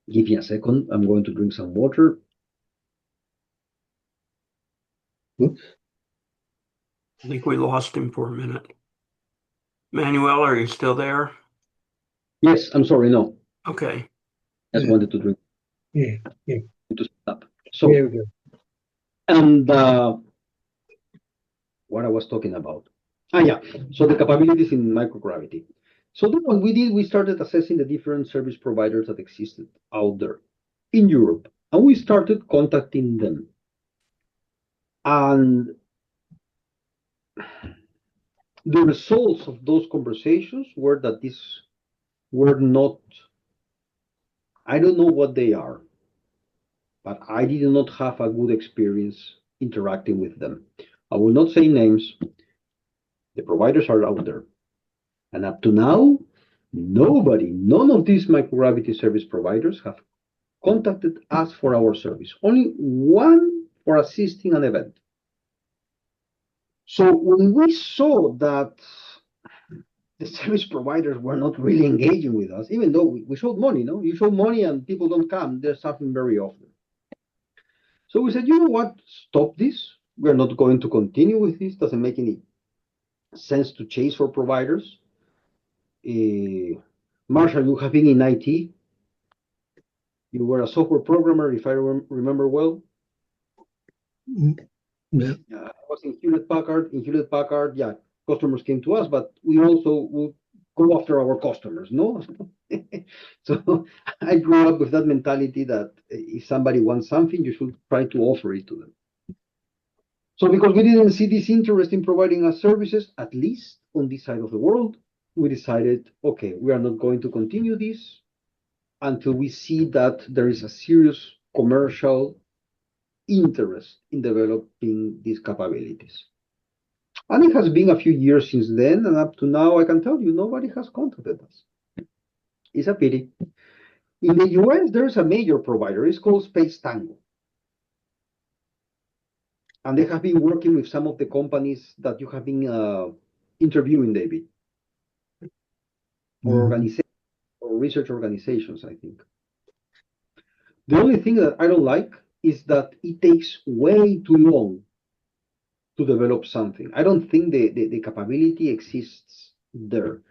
Give me a second. I'm going to drink some water. Oops. I think we lost him for a minute. Manuel, are you still there? Yes, I'm sorry. No, Okay. I just wanted to drink. Yeah. To stop. So, There we go. and what I was talking about. Yeah. So the capabilities in microgravity. So then what we did, we started assessing the different service providers that existed out there in Europe, and we started contacting them. And the results of those conversations were that these were not, I don't know what they are, but I did not have a good experience interacting with them. I will not say names. The providers are out there. And up to now, none of these microgravity service providers have contacted us for our service. Only one for assisting an event. So when we saw that the service providers were not really engaging with us, even though we showed money, no? You show money and people don't come, there's something very often. So we said, you know what, stop this. We're not going to continue with this. Doesn't make any sense to chase for providers. Marshall, you have been in IT. You were a software programmer, if I remember well. Yeah. I was in Hewlett Packard. In Hewlett Packard, yeah, customers came to us, but we also will go after our customers, no? So I grew up with that mentality that if somebody wants something, you should try to offer it to them. So because we didn't see this interest in providing us services, at least on this side of the world, we decided, okay, we are not going to continue this until we see that there is a serious commercial interest in developing these capabilities. And it has been a few years since then, and up to now, I can tell you, nobody has contacted us. It's a pity. In the US, there's a major provider. It's called Space Tango. And they have been working with some of the companies that you have been interviewing, David, or organizations or research organizations, I think. The only thing that I don't like is that it takes way too long to develop something. I don't think the capability exists there.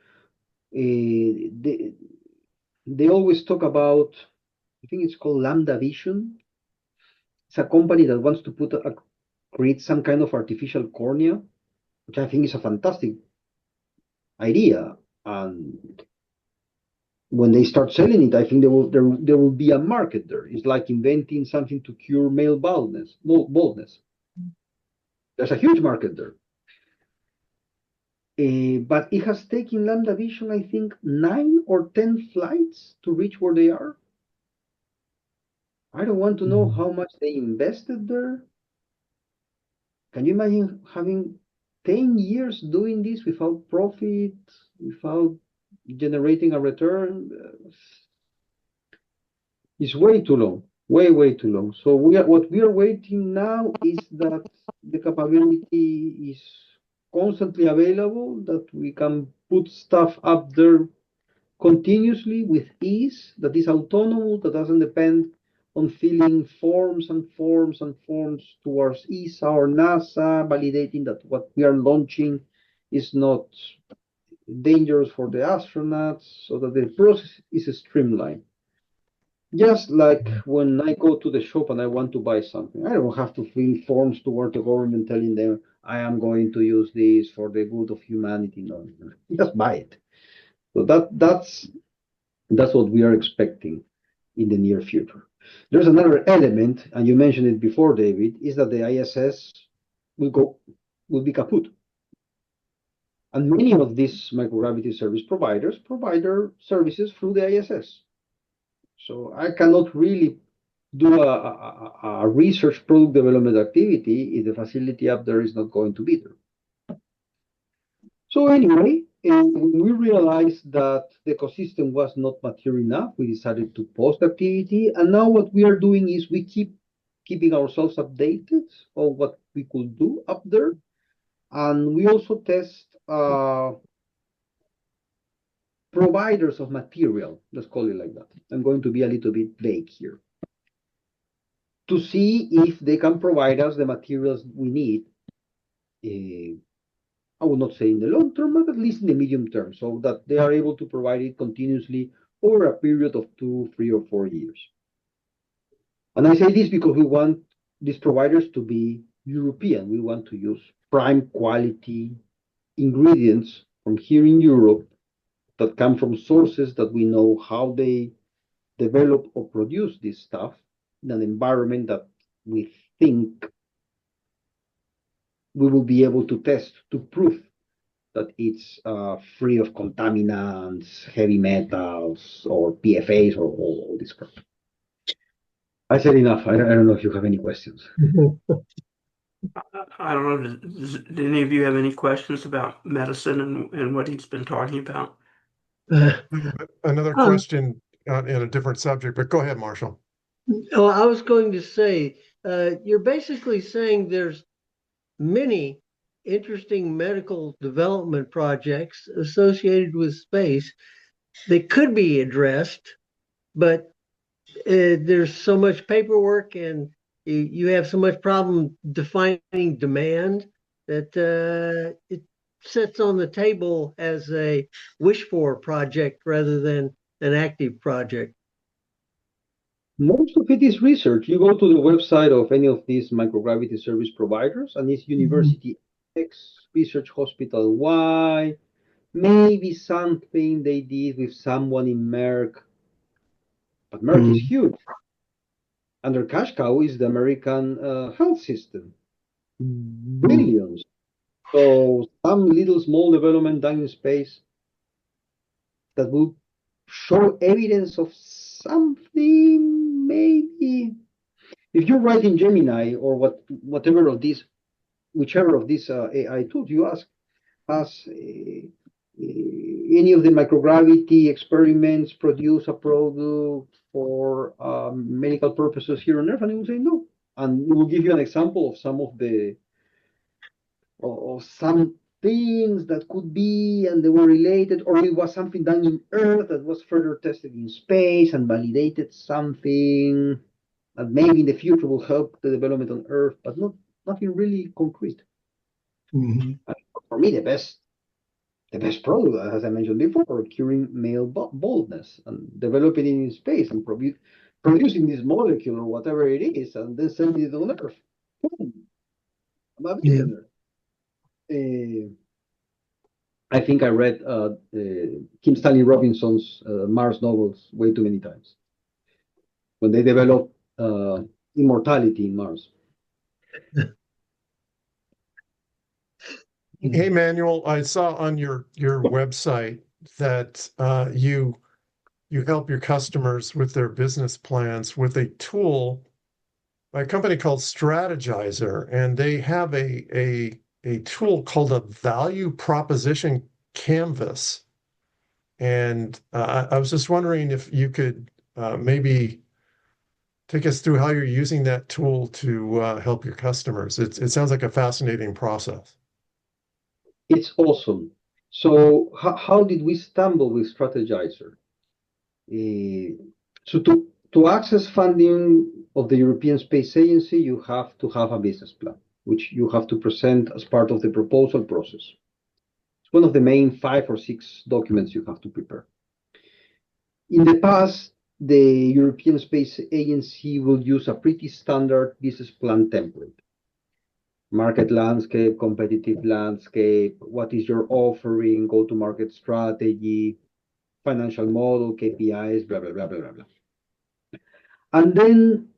They always talk about, I think it's called Lambda Vision. It's a company that wants to create some kind of artificial cornea, which I think is a fantastic idea. And when they start selling it, I think there will be a market there. It's like inventing something to cure male baldness. There's a huge market there. But it has taken Lambda Vision, I think, 9 or 10 flights to reach where they are. I don't want to know how much they invested there. Can you imagine having 10 years doing this without profit, without generating a return? It's way too long, way too long. So what we are waiting now is that the capability is constantly available, that we can put stuff up there continuously with ease, that is autonomous, that doesn't depend on filling forms and forms and forms towards ESA or NASA, validating that what we are launching is not dangerous for the astronauts, so that the process is streamlined. Just like when I go to the shop and I want to buy something, I don't have to fill forms toward the government telling them I am going to use this for the good of humanity. No, just buy it. So that's what we are expecting in the near future. There's another element, and you mentioned it before, David, is that the ISS will be kaput. And many of these microgravity service providers provide their services through the ISS. So I cannot really do a research product development activity if the facility up there is not going to be there. So anyway, when we realized that the ecosystem was not mature enough, we decided to post activity. And now what we are doing is we keep keeping ourselves updated on what we could do up there. And we also test providers of material, let's call it like that. I'm going to be a little bit vague here, to see if they can provide us the materials we need. I would not say in the long term, but at least in the medium term, so that they are able to provide it continuously over a period of 2, 3, or 4 years. And I say this because we want these providers to be European. We want to use prime quality ingredients from here in Europe that come from sources that we know how they develop or produce this stuff in an environment that we think we will be able to test to prove that it's free of contaminants, heavy metals, or PFAs, or all this crap. I said enough. I don't know if you have any questions. I don't know. Do any of you have any questions about medicine and what he's been talking about? Another question in a different subject, but go ahead, Marshall. Oh, I was going to say, you're basically saying there's many interesting medical development projects associated with space that could be addressed, but there's so much paperwork and you have so much problem defining demand that it sits on the table as a wish for project rather than an active project. Most of it is research. You go to the website of any of these microgravity service providers, and it's University X, Research Hospital Y, maybe something they did with someone in Merck. But Merck is huge. And their cash cow is the American health system. Billions. So some little small development done in space that will show evidence of something, maybe. If you write in Gemini or whichever of these AI tools you ask us, any of the microgravity experiments produce a product for medical purposes here on Earth? And it will say no. And it will give you an example of some of the or some things that could be and they were related, or it was something done in Earth that was further tested in space and validated something that maybe in the future will help the development on Earth, but nothing really concrete. Mhm. For me, the best product, as I mentioned before, curing male baldness and developing it in space and producing this molecule or whatever it is, and then sending it on Earth. Boom. I'm a Yeah. billionaire. I think I read Kim Stanley Robinson's Mars novels way too many times when they develop immortality in Mars. Hey, Manuel, I saw on your website that you help your customers with their business plans with a tool by a company called Strategizer, and they have a tool called a value proposition canvas. And I was just wondering if you could maybe take us through how you're using that tool to help your customers. It sounds like a fascinating process. It's awesome. So how did we stumble with Strategizer? So to access funding of the European Space Agency, you have to have a business plan, which you have to present as part of the proposal process. It's one of the main 5 or 6 documents you have to prepare. In the past, the European Space Agency will use a pretty standard business plan template. Market landscape, competitive landscape, what is your offering, go-to-market strategy, financial model, KPIs, blah, blah, blah, blah, blah, blah. And then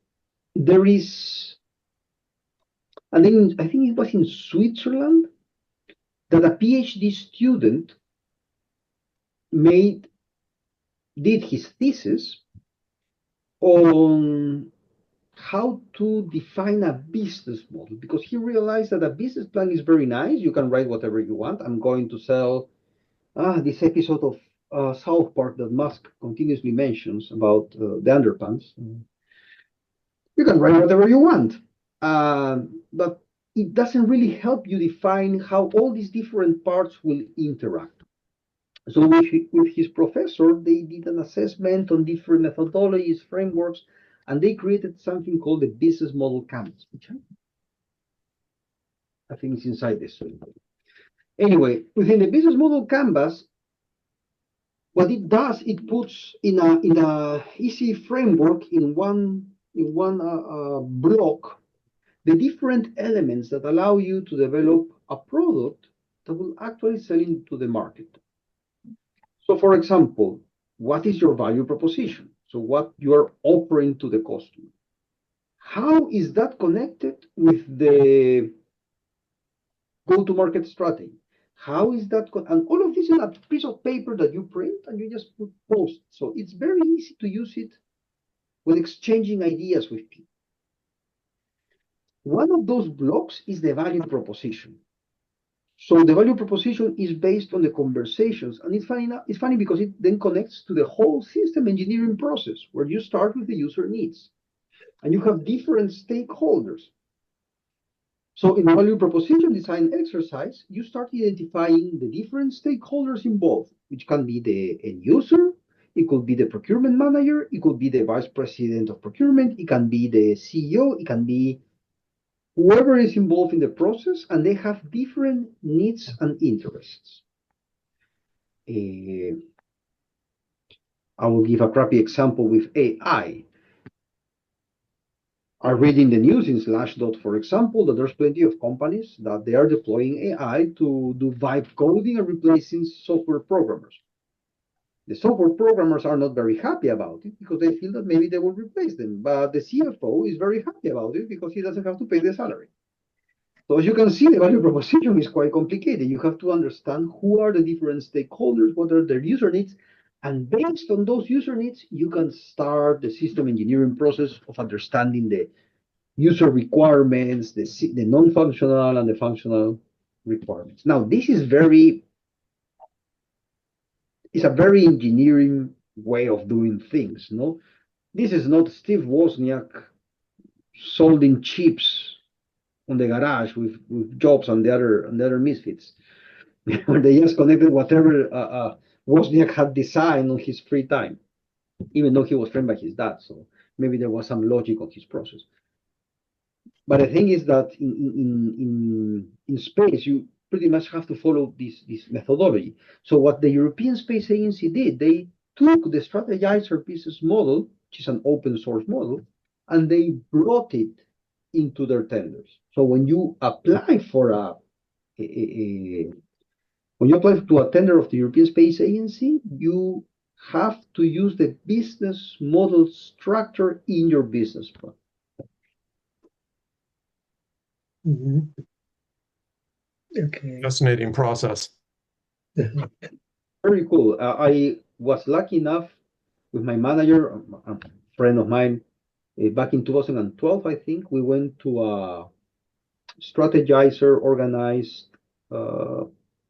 there is, and then I think it was in Switzerland that a PhD student did his thesis on how to define a business model, because he realized that a business plan is very nice. You can write whatever you want. I'm going to sell this episode of South Park that Musk continuously mentions about the underpants. You can write whatever you want, but it doesn't really help you define how all these different parts will interact. So with his professor, they did an assessment on different methodologies, frameworks, and they created something called the business model canvas, which I think is inside this. Anyway, within the business model canvas, what it does, it puts in a easy framework in one block the different elements that allow you to develop a product that will actually sell into the market. So, for example, what is your value proposition? So, what you are offering to the customer? How is that connected with the go-to-market strategy? How is that? And all of this in a piece of paper that you print and you just post. So it's very easy to use it when exchanging ideas with people. One of those blocks is the value proposition. So the value proposition is based on the conversations, and it's funny because it then connects to the whole system engineering process, where you start with the user needs, and you have different stakeholders. So in the value proposition design exercise, you start identifying the different stakeholders involved, which can be the end user, it could be the procurement manager, it could be the vice president of procurement, it can be the CEO, it can be whoever is involved in the process, and they have different needs and interests. I will give a crappy example with AI. I read in the news in Slashdot, for example, that there's plenty of companies that they are deploying AI to do vibe coding and replacing software programmers. The software programmers are not very happy about it because they feel that maybe they will replace them. But the CFO is very happy about it because he doesn't have to pay the salary. So as you can see, the value proposition is quite complicated. You have to understand who are the different stakeholders, what are their user needs, and based on those user needs, you can start the system engineering process of understanding the user requirements, the non-functional and the functional requirements. Now, this is very it's a very engineering way of doing things. No, this is not Steve Wozniak soldering chips on the garage with Jobs and the other misfits. They just connected whatever Wozniak had designed on his free time, even though he was trained by his dad. So maybe there was some logic on his process. But the thing is that in space, you pretty much have to follow this methodology. So what the European Space Agency did, they took the strategizer business model, which is an open source model, and they brought it into their tenders. So when you apply for when you apply to a tender of the European Space Agency, you have to use the business model structure in your business plan. Okay. Fascinating process. Very cool. I was lucky enough with my manager, a friend of mine, back in 2012, I think, we went to a strategizer organized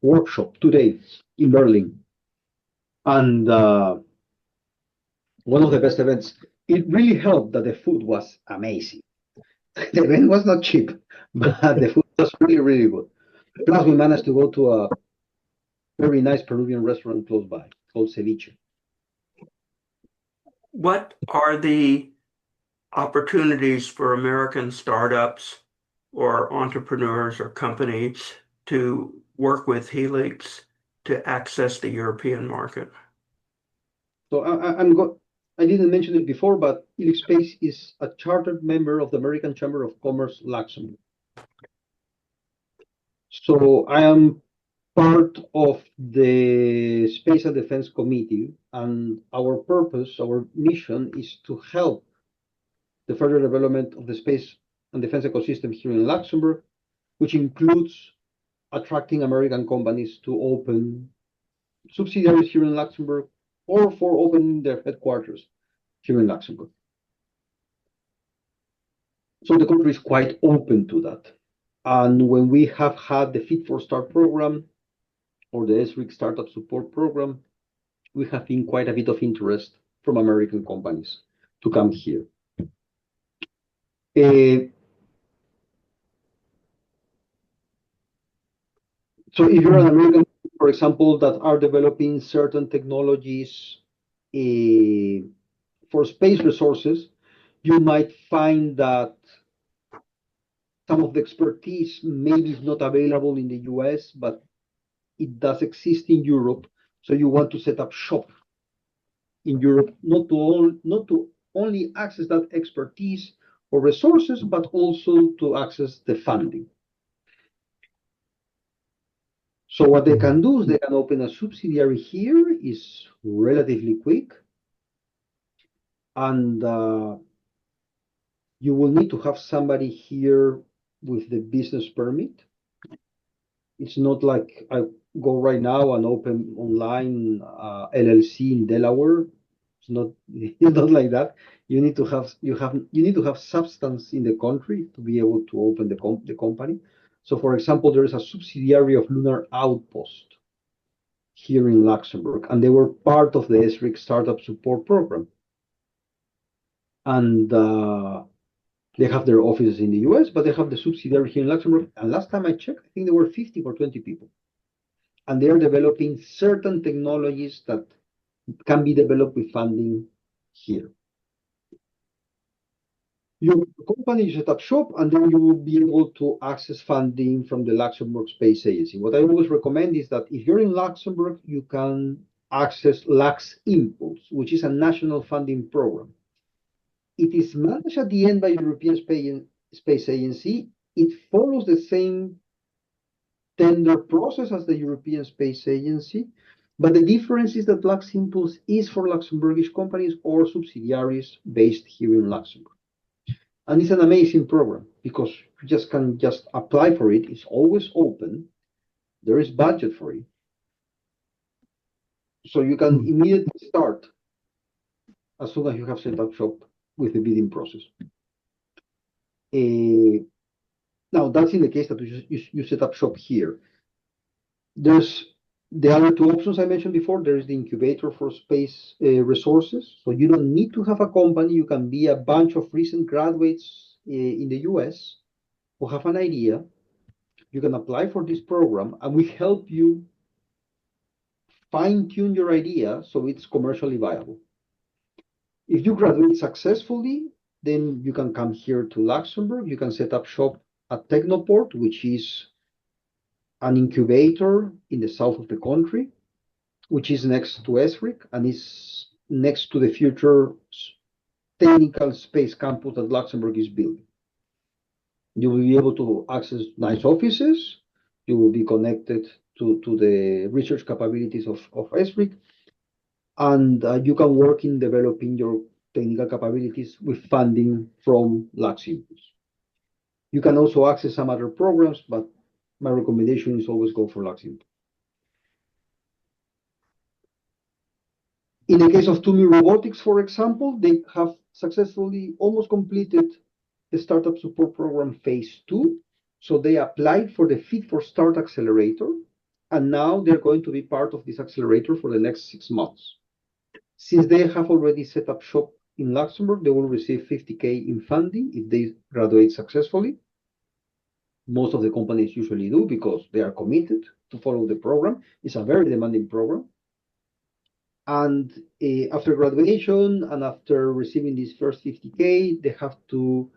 workshop 2 days in Berlin. And one of the best events, it really helped that the food was amazing. The event was not cheap, but the food was really, really good. Plus, we managed to go to a very nice Peruvian restaurant close by called Ceviche. What are the opportunities for American startups or entrepreneurs or companies to work with Helix to access the European market? So I didn't mention it before, but Helix Space is a chartered member of the American Chamber of Commerce Luxembourg. So I am part of the Space and Defense Committee, and our purpose, our mission is to help the further development of the space and defense ecosystem here in Luxembourg, which includes attracting American companies to open subsidiaries here in Luxembourg or for opening their headquarters here in Luxembourg. So the country is quite open to that. And when we have had the Fit for Start program or the SRIC Startup Support Program, we have seen quite a bit of interest from American companies to come here. So if you're an American, for example, that are developing certain technologies for space resources, you might find that some of the expertise maybe is not available in the US, but it does exist in Europe. So you want to set up shop in Europe, not to only access that expertise or resources, but also to access the funding. So what they can do is they can open a subsidiary here, is relatively quick, and you will need to have somebody here with the business permit. It's not like I go right now and open online LLC in Delaware. It's not like that. You need to have substance in the country to be able to open the company. So, for example, there is a subsidiary of Lunar Outpost here in Luxembourg, and they were part of the SRIC Startup Support Program. And they have their offices in the US, but they have the subsidiary here in Luxembourg. And last time I checked, I think there were 15 or 20 people. And they are developing certain technologies that can be developed with funding here. Your company, you set up shop, and then you will be able to access funding from the Luxembourg Space Agency. What I always recommend is that if you're in Luxembourg, you can access Lux Impulse, which is a national funding program. It is managed at the end by European Space Agency. It follows the same tender process as the European Space Agency, but the difference is that Lux Impulse is for Luxembourgish companies or subsidiaries based here in Luxembourg. And it's an amazing program because you can just apply for it. It's always open. There is budget for it. So you can immediately start as soon as you have set up shop with the bidding process. Now, that's in the case that you set up shop here. There's The other two options I mentioned before, there is the incubator for space resources. So you don't need to have a company. You can be a bunch of recent graduates in the US who have an idea. You can apply for this program, and we help you fine tune your idea so it's commercially viable. If you graduate successfully, then you can come here to Luxembourg. You can set up shop at Technoport, which is an incubator in the south of the country, which is next to ESRIC and is next to the future technical space campus that Luxembourg is building. You will be able to access nice offices. You will be connected to the research capabilities of ESRIC, and you can work in developing your technical capabilities with funding from Luxembourg. You can also access some other programs, but my recommendation is always go for Luxembourg. In the case of TUMI Robotics, for example, they have successfully almost completed the Startup Support Program Phase 2. So they applied for the Fit for Start Accelerator, and now they're going to be part of this accelerator for the next 6 months. Since they have already set up shop in Luxembourg, they will receive 50K in funding if they graduate successfully. Most of the companies usually do because they are committed to follow the program. It's a very demanding program. And after graduation and after receiving this first 50K, they have to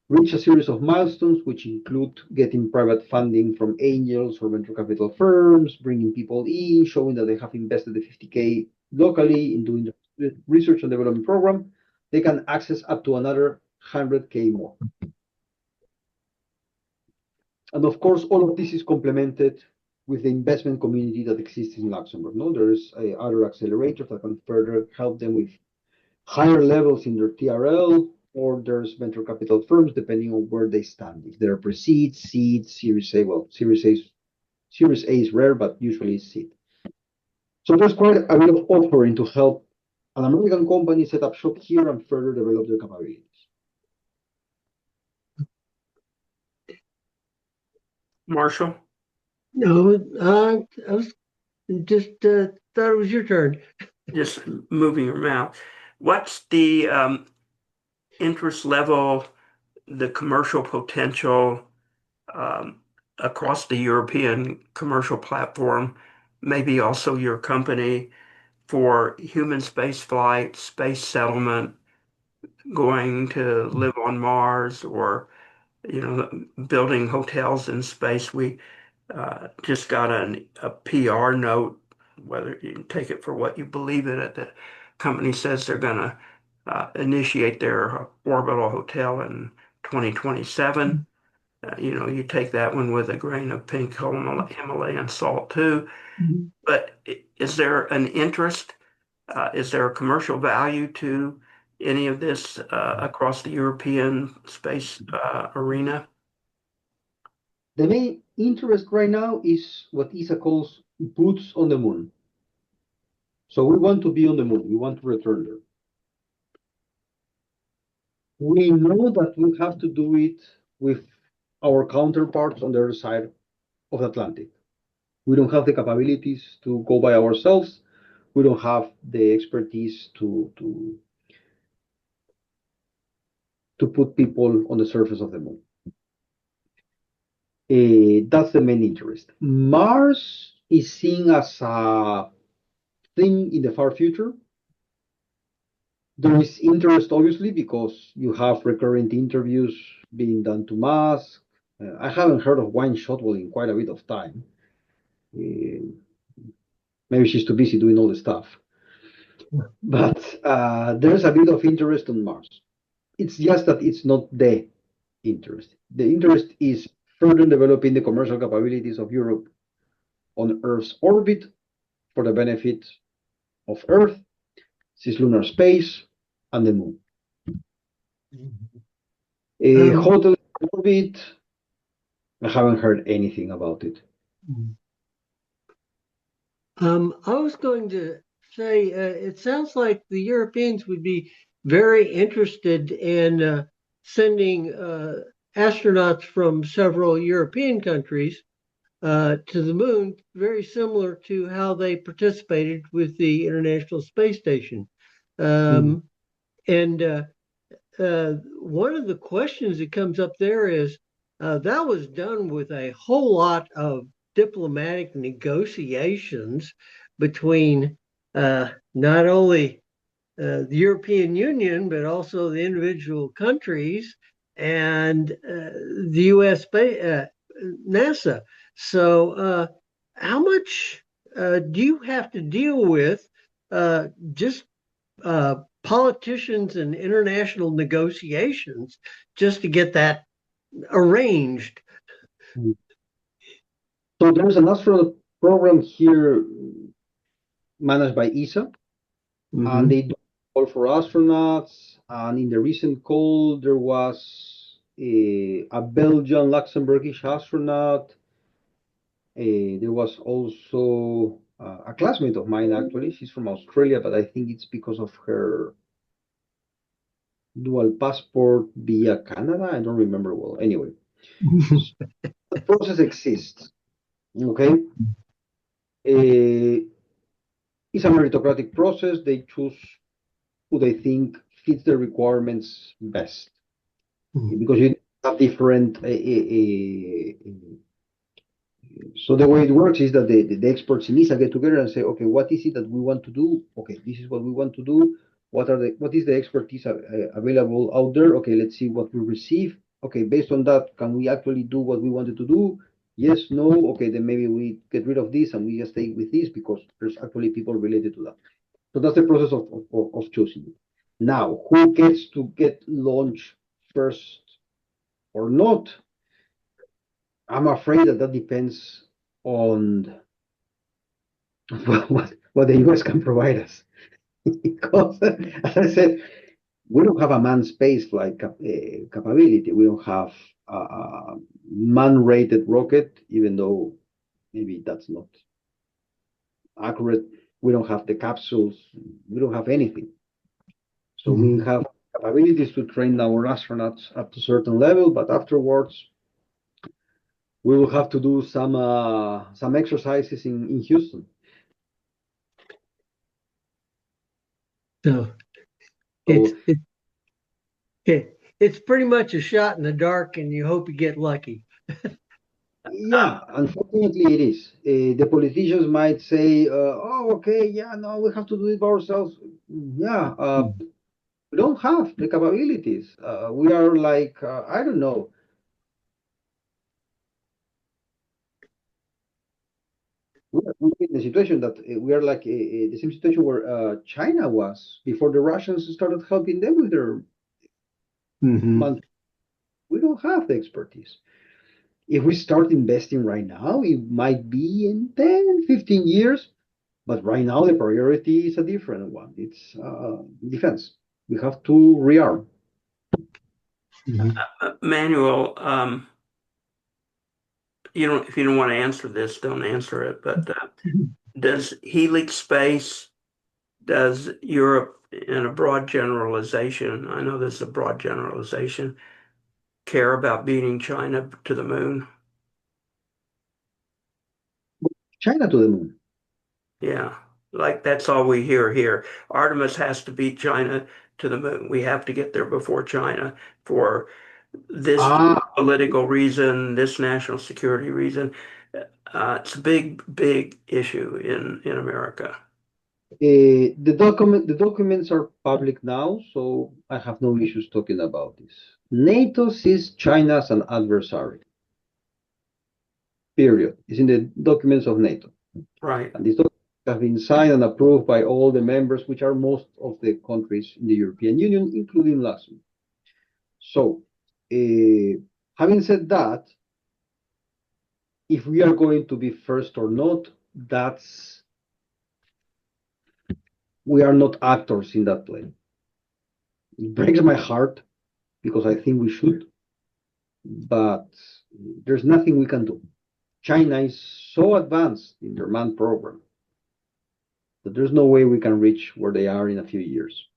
reach a series of milestones, which include getting private funding from angels or venture capital firms, bringing people in, showing that they have invested the 50K locally in doing the research and development program. They can access up to another 100K more. And of course, all of this is complemented with the investment community that exists in Luxembourg. No, there's other accelerators that can further help them with higher levels in their TRL, or there's venture capital firms depending on where they stand. If they're pre-seed, seed, Series A, well, Series A is rare, but usually it's seed. So there's quite a bit of offering to help an American company set up shop here and further develop their capabilities. Marshall? No, I was just thought it was your turn. Just moving your mouth. What's the interest level, the commercial potential across the European commercial platform, maybe also your company for human space flight, space settlement, going to live on Mars, or building hotels in space? We just got a PR note, whether you take it for what you believe in it, the company says they're going to initiate their orbital hotel in 2027. You take that one with a grain of pink Himalayan salt too. But is there an interest? Is there a commercial value to any of this across the European space arena? The main interest right now is what ESA calls boots on the moon. So we want to be on the moon. We want to return there. We know that we have to do it with our counterparts on the other side of the Atlantic. We don't have the capabilities to go by ourselves. We don't have the expertise to put people on the surface of the moon. That's the main interest. Mars is seen as a thing in the far future. There is interest, obviously, because you have recurrent interviews being done to Musk. I haven't heard of Wine Shotwell in quite a bit of time. Maybe she's too busy doing all the stuff. But there's a bit of interest on Mars. It's just that it's not the interest. The interest is further developing the commercial capabilities of Europe on Earth's orbit for the benefit of Earth, cislunar space, and the moon. Hotel orbit, I haven't heard anything about it. I was going to say, it sounds like the Europeans would be very interested in sending astronauts from several European countries to the moon, very similar to how they participated with the International Space Station. Mm. And one of the questions that comes up there is that was done with a whole lot of diplomatic negotiations between not only the European Union, but also the individual countries and the US NASA. So, how much do you have to deal with just politicians and international negotiations just to get that arranged? So there's an astronaut program here managed by ESA, and they do call for astronauts. And in the recent call, there was a Belgian Luxembourgish astronaut. There was also a classmate of mine, actually. She's from Australia, but I think it's because of her dual passport via Canada. I don't remember well. Anyway, the process exists. Okay. It's a meritocratic process. They choose who they think fits the requirements best. Because you have different. So the way it works is that the experts in ESA get together and say, okay, what is it that we want to do? Okay, this is what we want to do. What is the expertise available out there? Okay, let's see what we receive. Okay, based on that, can we actually do what we wanted to do? Yes, no. Okay, then maybe we get rid of this and we just stay with this because there's actually people related to that. So that's the process of choosing. Now, who gets to get launched first or not? I'm afraid that depends on what the US can provide us. Because, as I said, we don't have a manned space flight capability. We don't have a man-rated rocket, even though maybe that's not accurate. We don't have the capsules. We don't have anything. So we have capabilities to train our astronauts up to a certain level, but afterwards we will have to do some exercises in Houston. So it's pretty much a shot in the dark, and you hope you get lucky. Yeah, unfortunately it is. The politicians might say, "Oh, okay, yeah, no, we have to do it by ourselves." Yeah, we don't have the capabilities. We are like, I don't know. We're in the situation that we are like the same situation where China was before the Russians started helping them with their month. We don't have the expertise. If we start investing right now, it might be in 10, 15 years. But right now, the priority is a different one. It's defense. We have to rearm. Manuel, if you don't want to answer this, don't answer it. But does Helix Space, does Europe, in a broad generalization, I know this is a broad generalization, care about beating China to the moon? China to the moon. Yeah, like that's all we hear here. Artemis has to beat China to the moon. We have to get there before China for this political reason, this national security reason. It's a big, big issue in America. The documents are public now, so I have no issues talking about this. NATO sees China as an adversary. Period. It's in the documents of NATO. Right. And these documents have been signed and approved by all the members, which are most of the countries in the European Union, including Luxembourg. So, having said that, if we are going to be first or not, we are not actors in that play. It breaks my heart because I think we should, but there's nothing we can do. China is so advanced in their manned program that there's no way we can reach where they are in a few years.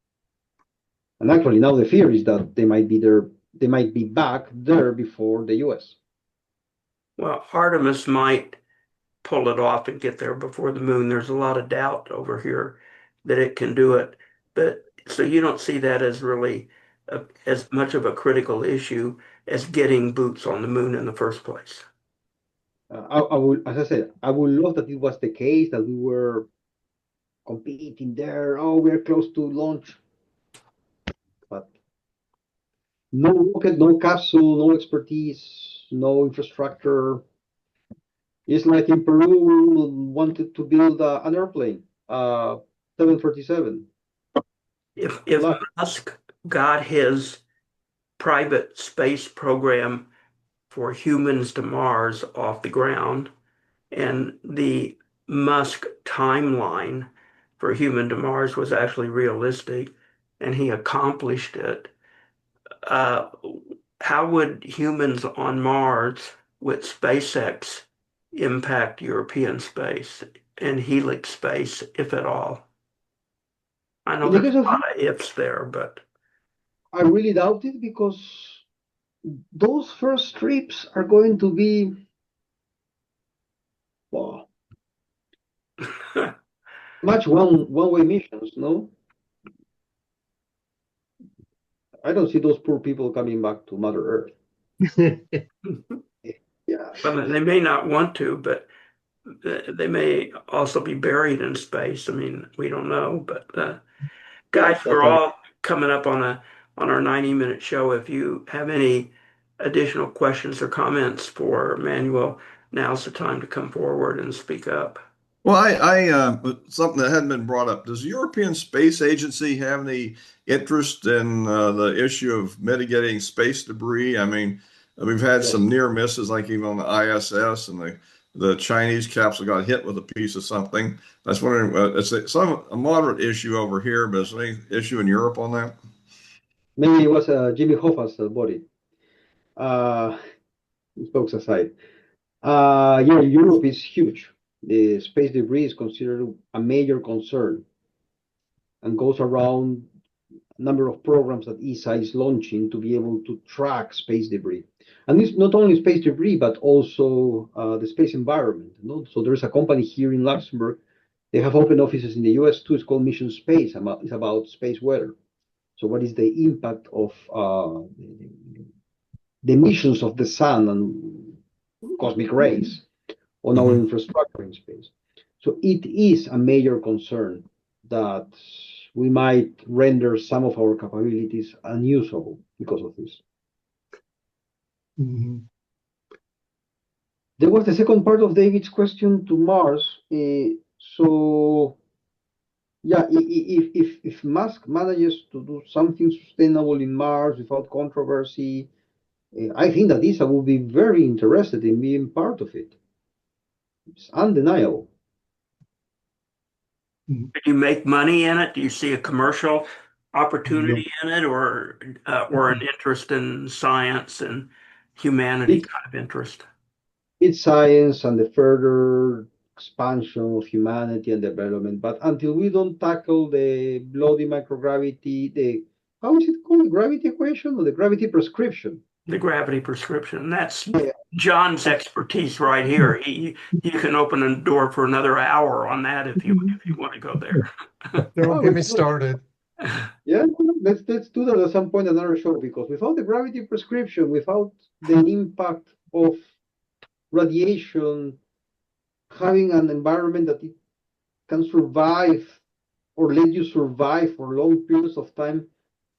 And actually, now the fear is that they might be back there before the US. Well, Artemis might pull it off and get there before the moon. There's a lot of doubt over here that it can do it. But so you don't see that as really as much of a critical issue as getting boots on the moon in the first place. I would, as I said, I would love that it was the case that we were competing there. Oh, we're close to launch, but no rocket, no capsule, no expertise, no infrastructure. It's like in Peru, we wanted to build an airplane, 737. If Luck. Musk got his private space program for humans to Mars off the ground, and the Musk timeline for human to Mars was actually realistic, and he accomplished it. Uh, how would humans on Mars with SpaceX impact European space and Helix Space, if at all? I know In the there's case a of lot of ifs there, but I really doubt it because those first trips are going to be, well, much one-way missions, no? I don't see those poor people coming back to Mother Earth. Yeah. well, they may not want to, but they may also be buried in space. I mean, we don't know, but Yeah, guys, that's we're a, all coming up on our 90-minute show. If you have any additional questions or comments for Manuel, now's the time to come forward and speak up. Well, something that hadn't been brought up. Does the European Space Agency have any interest in the issue of mitigating space debris? I mean, we've had yes. some near misses, like even on the ISS, and the Chinese capsule got hit with a piece of something. I was wondering, it's a moderate issue over here, but is there any issue in Europe on that? Maybe it was Jimmy Hoffa's body. Uh, Jokes aside. Yeah, Europe is huge. The space debris is considered a major concern and goes around a number of programs that ESA is launching to be able to track space debris. And it's not only space debris, but also the space environment. No? So there's a company here in Luxembourg. They have open offices in the US too. It's called Mission Space. It's about space weather. So what is the impact of the emissions of the sun and cosmic rays on our Mhm. infrastructure in space? So it is a major concern that we might render some of our capabilities unusable because of this. Mhm. There was the second part of David's question to Mars. So yeah, if Musk manages to do something sustainable in Mars without controversy, I think that ESA will be very interested in being part of it. It's undeniable. Do you make money in it? Do you see a commercial No. opportunity in it, or an interest in science and humanity It, kind of interest? it's science and the further expansion of humanity and development. But until we don't tackle the bloody microgravity, the how is it called? The gravity equation or the gravity prescription? The gravity prescription. That's Yeah, John's expertise right here. You can open a door for another hour on that if you want to go there. Don't oh, get me started. yeah, let's do that at some point another show because without the gravity prescription, without the impact of radiation, having an environment that it can survive or let you survive for long periods of time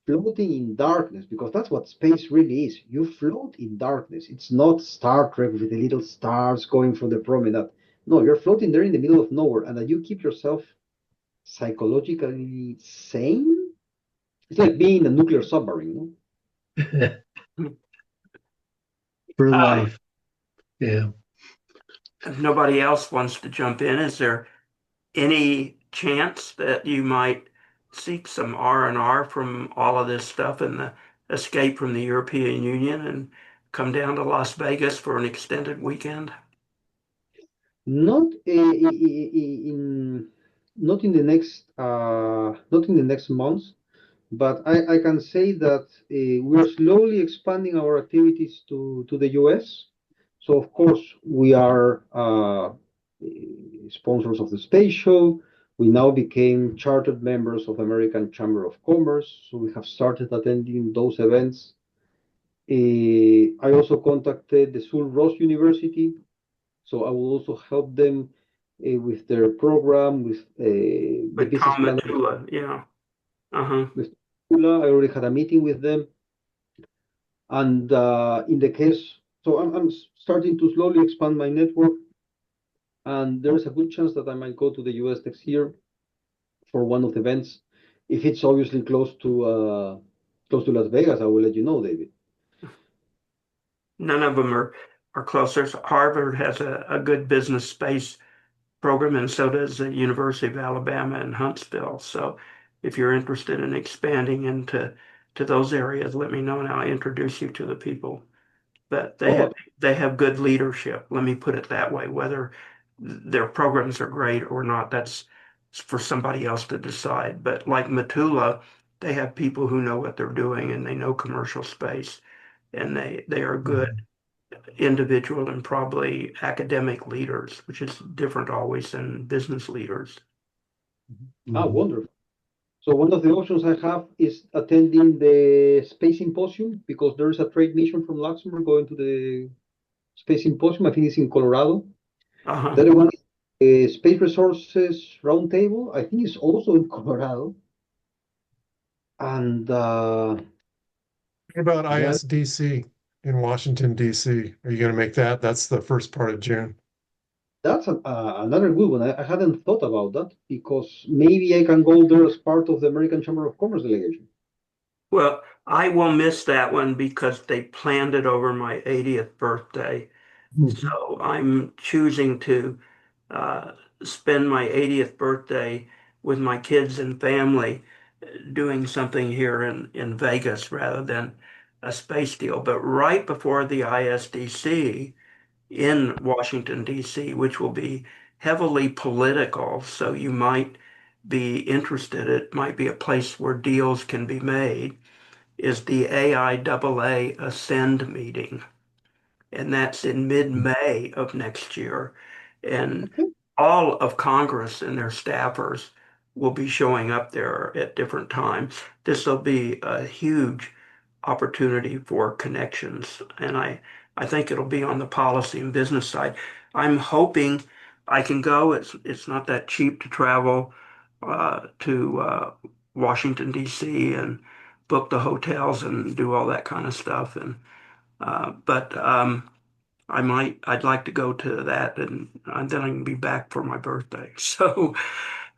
floating in darkness, because that's what space really is. You float in darkness. It's not Star Trek with the little stars going for the promenade. No, you're floating there in the middle of nowhere, and that you keep yourself psychologically sane. It's like being in a nuclear submarine, no? For Um, life. Yeah. if nobody else wants to jump in, is there any chance that you might seek some R&R from all of this stuff and the escape from the European Union and come down to Las Vegas for an extended weekend? Not in not in the next not in the next months, but I can say that we're slowly expanding our activities to the US. So of course we are sponsors of the space show. We now became chartered members of American Chamber of Commerce, so we have started attending those events. I also contacted the Sul Ross University, so I will also help them with their program with the With business Tom plan Matula, yeah. Uh-huh. with CUBA. I already had a meeting with them, and in the case, so I'm starting to slowly expand my network, and there is a good chance that I might go to the US next year for one of the events. If it's obviously close to Las Vegas, I will let you know, David. None of them are close. Harvard has a good business space program, and so does the University of Alabama in Huntsville. So if you're interested in expanding to those areas, let me know and I'll introduce you to the people. But Oh, they have good leadership. Let me put it that way. Whether their programs are great or not, that's for somebody else to decide. But like Matula, they have people who know what they're doing and they know commercial space, and they are good individual and probably academic leaders, which is different always than business leaders. wonderful. So one of the options I have is attending the Space Symposium because there is a trade mission from Luxembourg going to the Space Symposium. I think it's in Colorado. Uh-huh. The other one is a Space Resources Roundtable. I think it's also in Colorado. And What about yeah, ISDC in Washington, D.C.? Are you going to make that? That's the first part of June. that's another good one. I hadn't thought about that because maybe I can go there as part of the American Chamber of Commerce delegation. Well, I will miss that one because they planned it over my 80th birthday. So I'm choosing to uh, spend my 80th birthday with my kids and family doing something here in Vegas rather than a space deal. But right before the ISDC in Washington, D.C., which will be heavily political, so you might be interested, it might be a place where deals can be made, is the AIAA Ascend meeting, and that's in mid-May of next year. And Okay. all of Congress and their staffers will be showing up there at different times. This will be a huge opportunity for connections, and I think it'll be on the policy and business side. I'm hoping I can go. It's not that cheap to travel to Washington, D.C. and book the hotels and do all that kind of stuff. And but I'd like to go to that, and then I can be back for my birthday. So,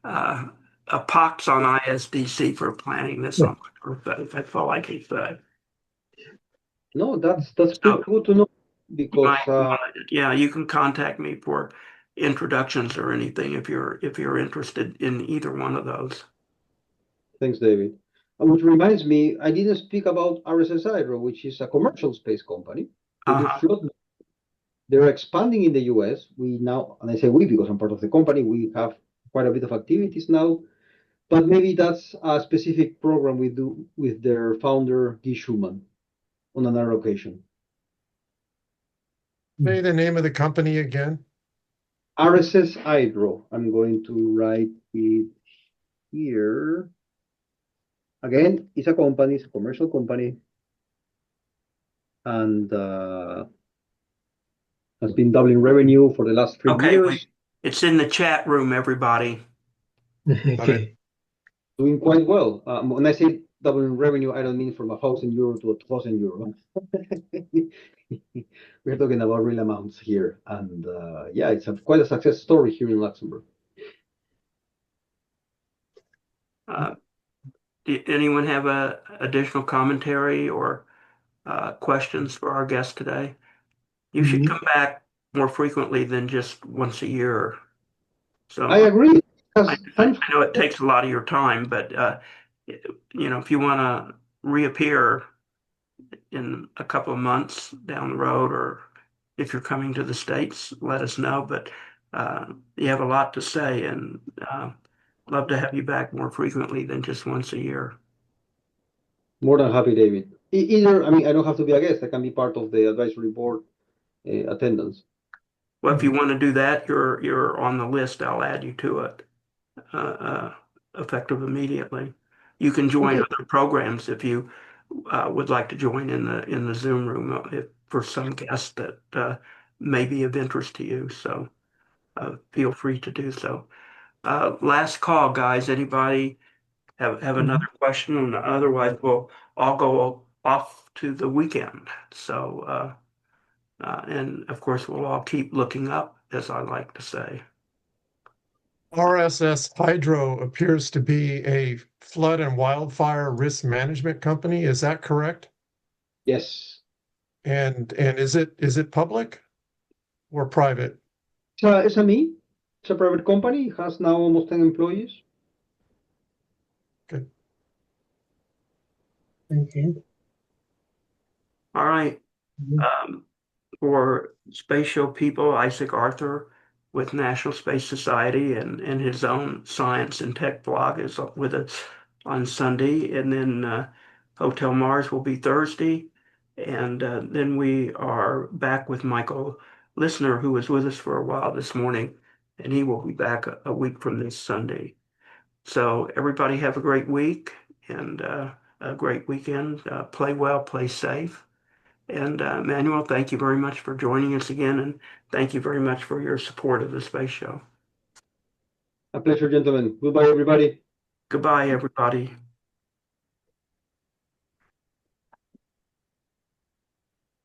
uh, a pox on ISDC for planning this on my birthday. That's all I can say. No, that's So good to know you might because want to, yeah, you can contact me for introductions or anything if you're interested in either one of those. thanks, David. Which reminds me, I didn't speak about RSS Hydro, which is a commercial space company. They do Uh-huh. float. They're expanding in the US. We now, and I say we because I'm part of the company, we have quite a bit of activities now. But maybe that's a specific program we do with their founder, Guy Schumann, on another occasion. Say the name of the company again. RSS Hydro. I'm going to write it here. Again, it's a company, it's a commercial company, and has been doubling revenue for the last three Okay, years, it's in the chat room, everybody. Got it. doing quite well. When I say doubling revenue, I don't mean from €1,000 to €1,000. We're talking about real amounts here, and yeah, it's quite a success story here in Luxembourg. Uh, Anyone have a additional commentary or questions for our guest today? You should come back more frequently than just once a year. I So agree. I, Because I time, know it takes a lot of your time, but if you want to reappear in a couple of months down the road, or if you're coming to the States, let us know. But you have a lot to say, and love to have you back more frequently than just once a year. more than happy, David. Either, I mean, I don't have to be a guest. I can be part of the advisory board attendance. Well, if you want to do that, you're on the list. I'll add you to it, effective immediately. You can join Okay. other programs if you would like to join in the Zoom room if, for some guests that may be of interest to you. So feel free to do so. Last call, guys. Anybody have another question? And otherwise, we'll all go off to the weekend. So, and of course, we'll all keep looking up, as I like to say. RSS Hydro appears to be a flood and wildfire risk management company. Is that correct? Yes. And is it public or private? It's a SME. It's a private company. It has now almost 10 employees. Good. Thank you. All right. For spatial people, Isaac Arthur with National Space Society and his own science and tech blog is up with us on Sunday. And then Hotel Mars will be Thursday. And then we are back with Michael Listener, who was with us for a while this morning. And he will be back a week from this Sunday. So everybody have a great week and a great weekend. Play well, play safe. And Manuel, thank you very much for joining us again, and thank you very much for your support of the space show. A pleasure, gentlemen. Goodbye, everybody. Goodbye, everybody.